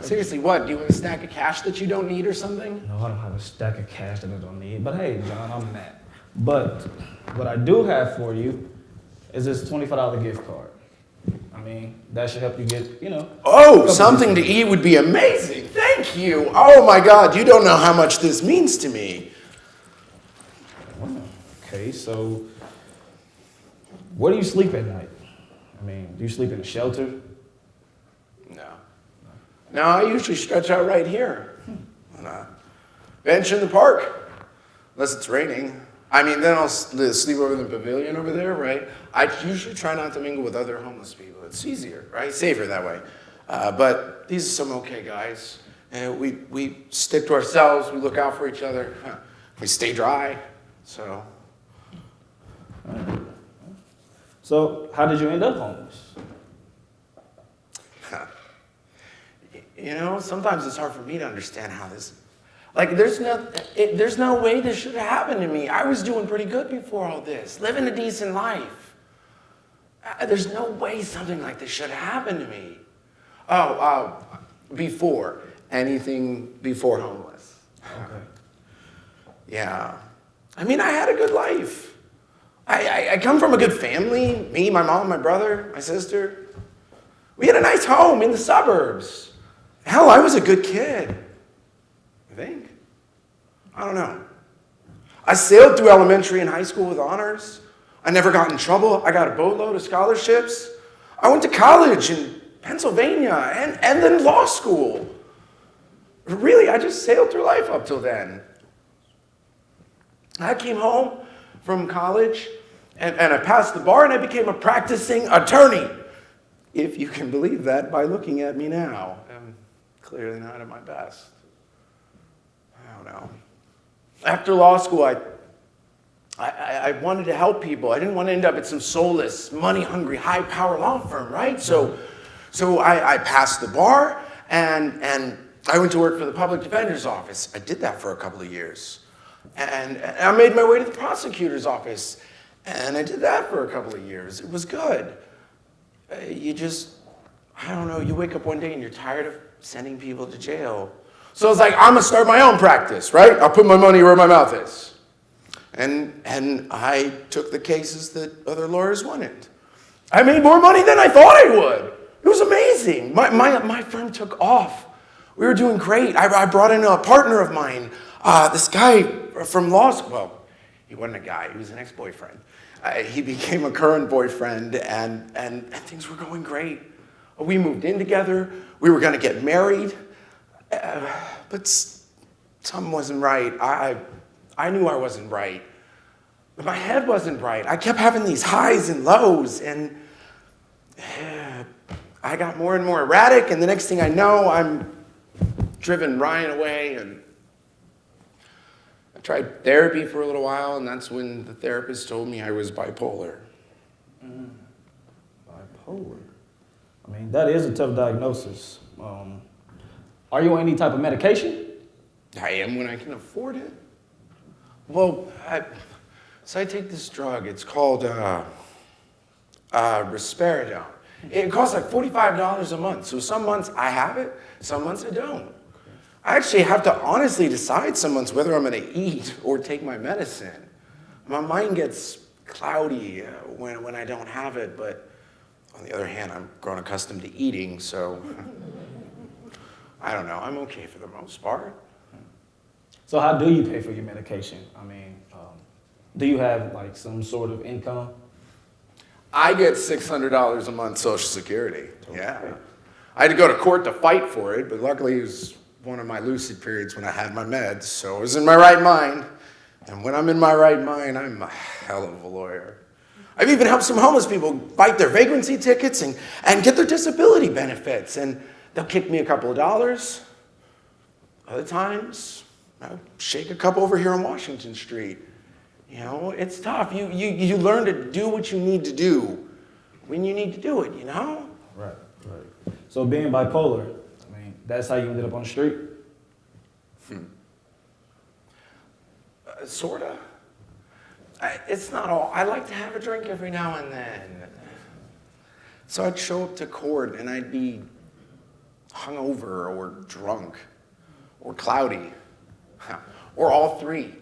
Seriously, what? Do you have a stack of cash that you don't need or something? No, I don't have a stack of cash that I don't need. But hey, John, I'm Matt. But what I do have for you is this $25 gift card. mean, that should help you get, Oh, something to eat would be amazing. Thank you. Oh my God, you don't know how much this means to me. Okay, so where do you sleep at night? I mean, do you sleep in a shelter? No, I usually stretch out right here on a bench in the park, unless it's raining. I mean, then I'll sleep over in the pavilion over there, right? I usually try not to mingle with other homeless people. It's easier, right? Safer that way. But these are some okay guys. And we stick to ourselves. We look out for each other. We stay dry. So. So how did you end up homeless? Sometimes it's hard for me to understand how this. Like, there's no way this should have happened to me. I was doing pretty good before all this, living a decent life. There's no way something like this should have happened to me. Before. Anything before homeless. Okay. Yeah. I mean, I had a good life. I come from a good family. Me, my mom, my brother, my sister. We had a nice home in the suburbs. Hell, I was a good kid. I think. I don't know. I sailed through elementary and high school with honors. I never got in trouble. I got a boatload of scholarships. I went to college in Pennsylvania and then law school. Really, I just sailed through life up till then. I came home from college and I passed the bar and I became a practicing attorney. If you can believe that by looking at me now. I'm clearly not at my best. I don't know. After law school, I wanted to help people. I didn't want to end up at some soulless, money-hungry, high-power law firm, right? So I passed the bar, and I went to work for the public defender's office. I did that for a couple of years. And I made my way to the prosecutor's office, and I did that for a couple of years. It was good. I don't know, you wake up one day and you're tired of sending people to jail. So I was like, I'm gonna start my own practice, right? I'll put my money where my mouth is. And I took the cases that other lawyers wanted. I made more money than I thought I would. It was amazing. My firm took off. We were doing great. I brought in a partner of mine, this guy from law school. Well, he wasn't a guy, he was an ex-boyfriend. He became a current boyfriend and things were going great. We moved in together. We were gonna get married. But something wasn't right. I knew I wasn't right. But my head wasn't right. I kept having these highs and lows, and I got more and more erratic, and the next thing I know, I'm driven Ryan away, and I tried therapy for a little while, and that's when the therapist told me I was bipolar. Bipolar? I mean, that is a tough diagnosis. Are you on any type of medication? I am when I can afford it. Well, I take this drug. It's called risperidone. It costs like $45 a month. So some months I have it, some months I don't. I actually have to honestly decide some months whether I'm going to eat or take my medicine. My mind gets cloudy when I don't have it, but on the other hand, I'm grown accustomed to eating, so I don't know. I'm okay for the most part. So how do you pay for your medication? I mean, do you have like some sort of income? I get $600 a month Social Security. Yeah. I had to go to court to fight for it, but luckily it was one of my lucid periods when I had my meds, so I was in my right mind. And when I'm in my right mind, I'm a hell of a lawyer. I've even helped some homeless people fight their vagrancy tickets and get their disability benefits, and they'll kick me a couple of dollars. Other times, I'll shake a cup over here on Washington Street. You know, it's tough. You learn to do what you need to do when you need to do it, you know? Right. So being bipolar, I mean, that's how you ended up on the street? Sorta. It's not all. I like to have a drink every now and then. So I'd show up to court and I'd be hungover or drunk or cloudy or all three.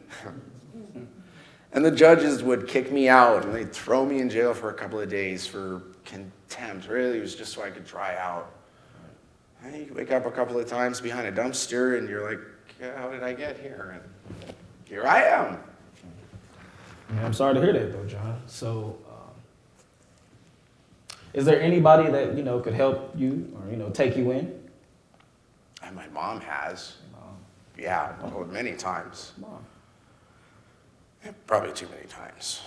And the judges would kick me out and they'd throw me in jail for a couple of days for contempt. Really, it was just so I could dry out. And you wake up a couple of times behind a dumpster and you're like, how did I get here? And here I am. Yeah, I'm sorry to hear that, though, John. So, is there anybody that, could help you or, take you in? And my mom has. Yeah, many times. Mom. Yeah, probably too many times.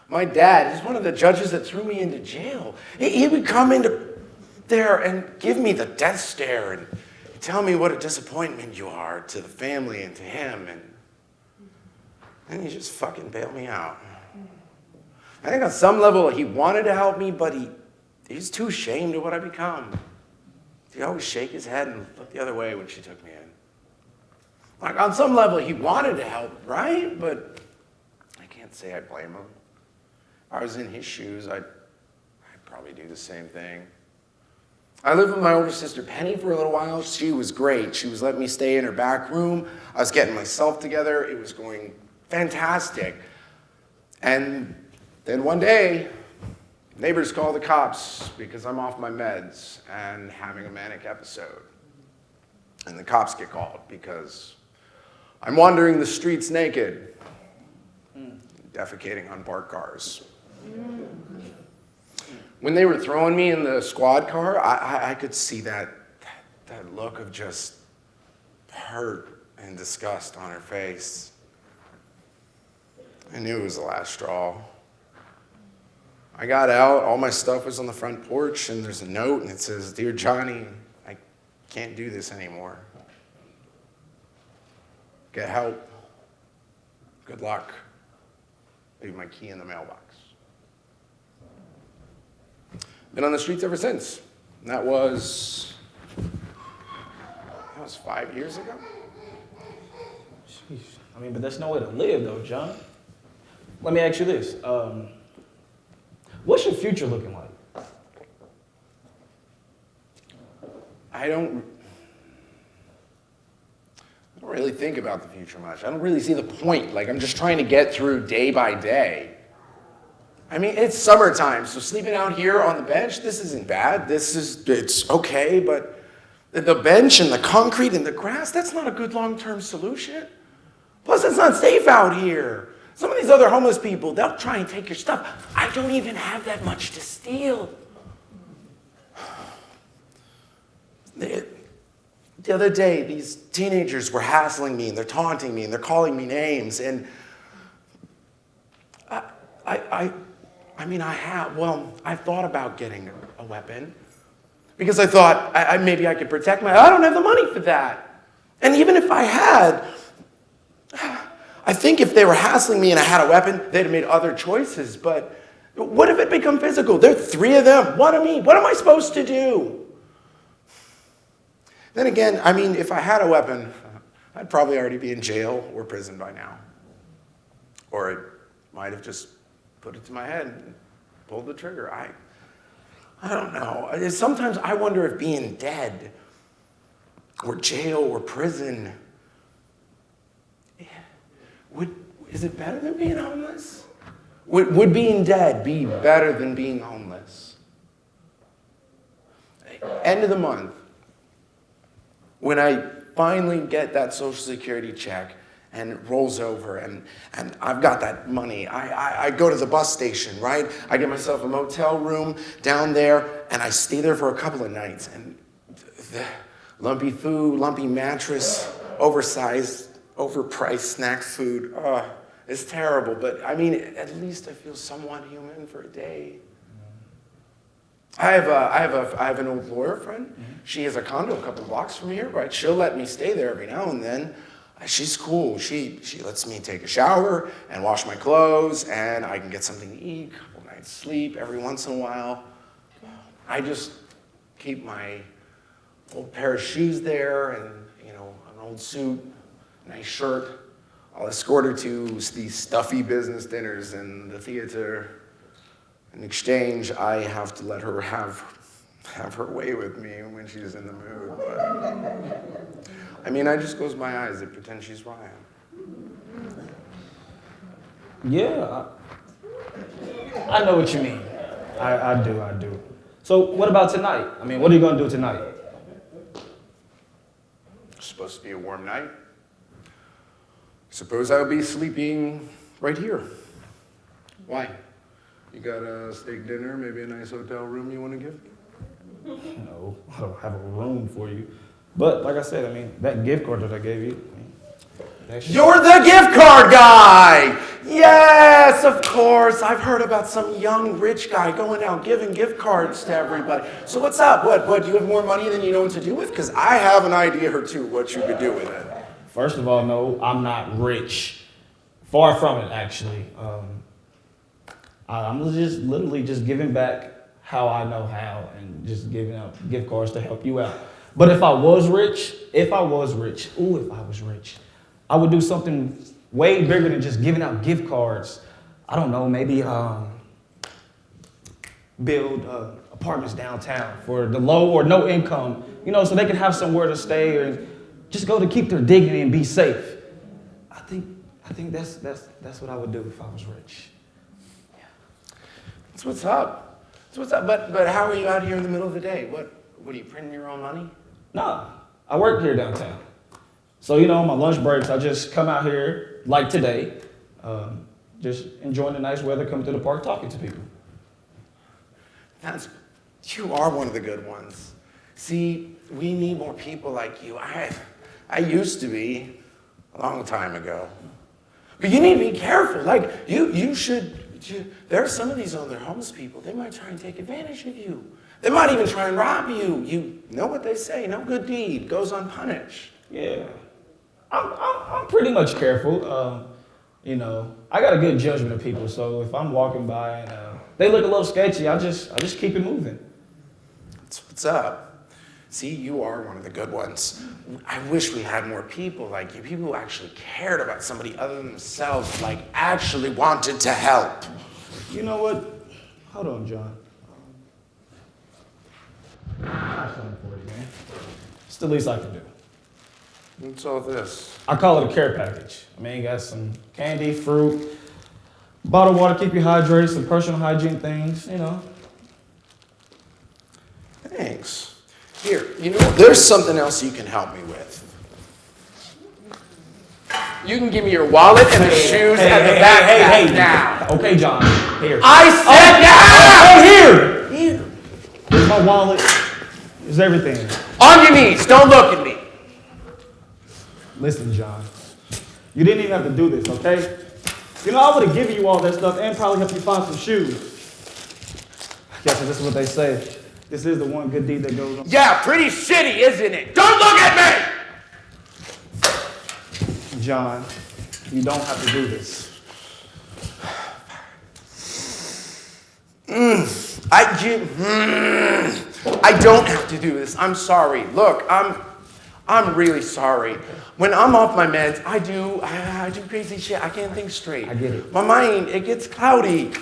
My dad is one of the judges that threw me into jail. He would come into there and give me the death stare and tell me what a disappointment you are to the family and to him, and he just fucking bailed me out. I think on some level he wanted to help me, but he's too ashamed of what I become. He'd always shake his head and look the other way when she took me in. Like, on some level he wanted to help, right? But I can't say I blame him. If I was in his shoes, I'd probably do the same thing. I lived with my older sister Penny for a little while. She was great. She was letting me stay in her back room. I was getting myself together. It was going fantastic. And then one day, neighbors call the cops because I'm off my meds and having a manic episode. And the cops get called because I'm wandering the streets naked, defecating on parked cars. When they were throwing me in the squad car, I could see that look of just hurt and disgust on her face. I knew it was the last straw. I got out, all my stuff was on the front porch, and there's a note, and it says, "Dear Johnny, I can't do this anymore. Get help. Good luck. Leave my key in the mailbox." Been on the streets ever since. And that was 5 years ago. Jeez. But that's no way to live, though, John. Let me ask you this. What's your future looking like? I don't really think about the future much. I don't really see the point. Like, I'm just trying to get through day by day. It's summertime, so sleeping out here on the bench, this isn't bad. It's okay, but the bench and the concrete and the grass, that's not a good long-term solution. Plus, it's not safe out here. Some of these other homeless people, they'll try and take your stuff. I don't even have that much to steal. The other day, these teenagers were hassling me, and they're taunting me, and they're calling me names, and I thought about getting a weapon because I thought maybe I could protect I don't have the money for that. And even if I had, I think if they were hassling me and I had a weapon, they'd have made other choices. But what if it become physical? There are three of them. What of me? What am I supposed to do? Then again, if I had a weapon, I'd probably already be in jail or prison by now. Or it might have just put it to my head and pulled the trigger. I don't know. Sometimes I wonder if being dead or jail or prison, is it better than being homeless? Would being dead be better than being homeless? End of the month, when I finally get that Social Security check, and it rolls over, and I've got that money. I go to the bus station, right? I get myself a motel room down there, and I stay there for a couple of nights. And the lumpy food, lumpy mattress, oversized, overpriced snack food. It's terrible, but at least I feel somewhat human for a day. I have an old lawyer friend. Mm-hmm. She has a condo a couple blocks from here, right? She'll let me stay there every now and then. She's cool. She lets me take a shower and wash my clothes, and I can get something to eat, a couple nights sleep every once in a while. I just keep my old pair of shoes there and, an old suit, a nice shirt. I'll escort her to these stuffy business dinners in the theater. In exchange, I have to let her have her way with me when she's in the mood. But I just close my eyes and pretend she's Ryan. Yeah, I know what you mean. I do. So what about tonight? I mean, what are you gonna do tonight? It's supposed to be a warm night. Suppose I'll be sleeping right here. Why? You got a steak dinner, maybe a nice hotel room you want to give? No, I don't have a room for you. But like I said, I mean, that gift card that I gave you, I mean, that shit- You're the gift card guy! Yes, of course. I've heard about some young rich guy going out giving gift cards to everybody. So what's up? What, do you have more money than you know what to do with? Because I have an idea or two what you could do with it. First of all, no, I'm not rich. Far from it, actually. I'm just literally just giving back how I know how and just giving out gift cards to help you out. But if I was rich, I would do something way bigger than just giving out gift cards. I don't know, maybe build apartments downtown for the low or no income, you know, so they can have somewhere to stay or just go to keep their dignity and be safe. I think that's what I would do if I was rich. That's what's up. That's what's up. But how are you out here in the middle of the day? What are you printing your own money? Nah, I work here downtown. So, you know, on my lunch breaks, I just come out here, like today, just enjoying the nice weather, coming to the park, talking to people. You are one of the good ones. See, we need more people like you. I used to be a long time ago. But you need to be careful. Like, you should, there are some of these other homeless people, they might try and take advantage of you. They might even try and rob you. You know what they say, no good deed goes unpunished. Yeah, I'm pretty much careful. You know, I got a good judgment of people, so if I'm walking by and they look a little sketchy, I just keep it moving. That's what's up. See, you are one of the good ones. I wish we had more people like you, people who actually cared about somebody other than themselves, like actually wanted to help. You know what? Hold on, John. I have something for you, man. It's the least I can do. What's all this? I call it a care package. I mean, you got some candy, fruit, bottled water, keep you hydrated, some personal hygiene things, you know. Thanks. Here, you know, there's something else you can help me with. You can give me your wallet and the shoes and the backpack now. Okay, John, here. I said now! Here. Here's my wallet. Here's everything. On your knees, don't look at me. Listen, John, you didn't even have to do this, okay? You know, I would have given you all that stuff and probably helped you find some shoes. Yes, this is what they say. This is the one good deed that goes on. Yeah, pretty shitty, isn't it? Don't look at me! John, you don't have to do this. I don't have to do this. I'm sorry. Look, I'm really sorry. When I'm off my meds, I do crazy shit. I can't think straight. I get it. My mind, it gets cloudy.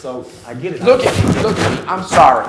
So, I get it. Look at me. I'm sorry.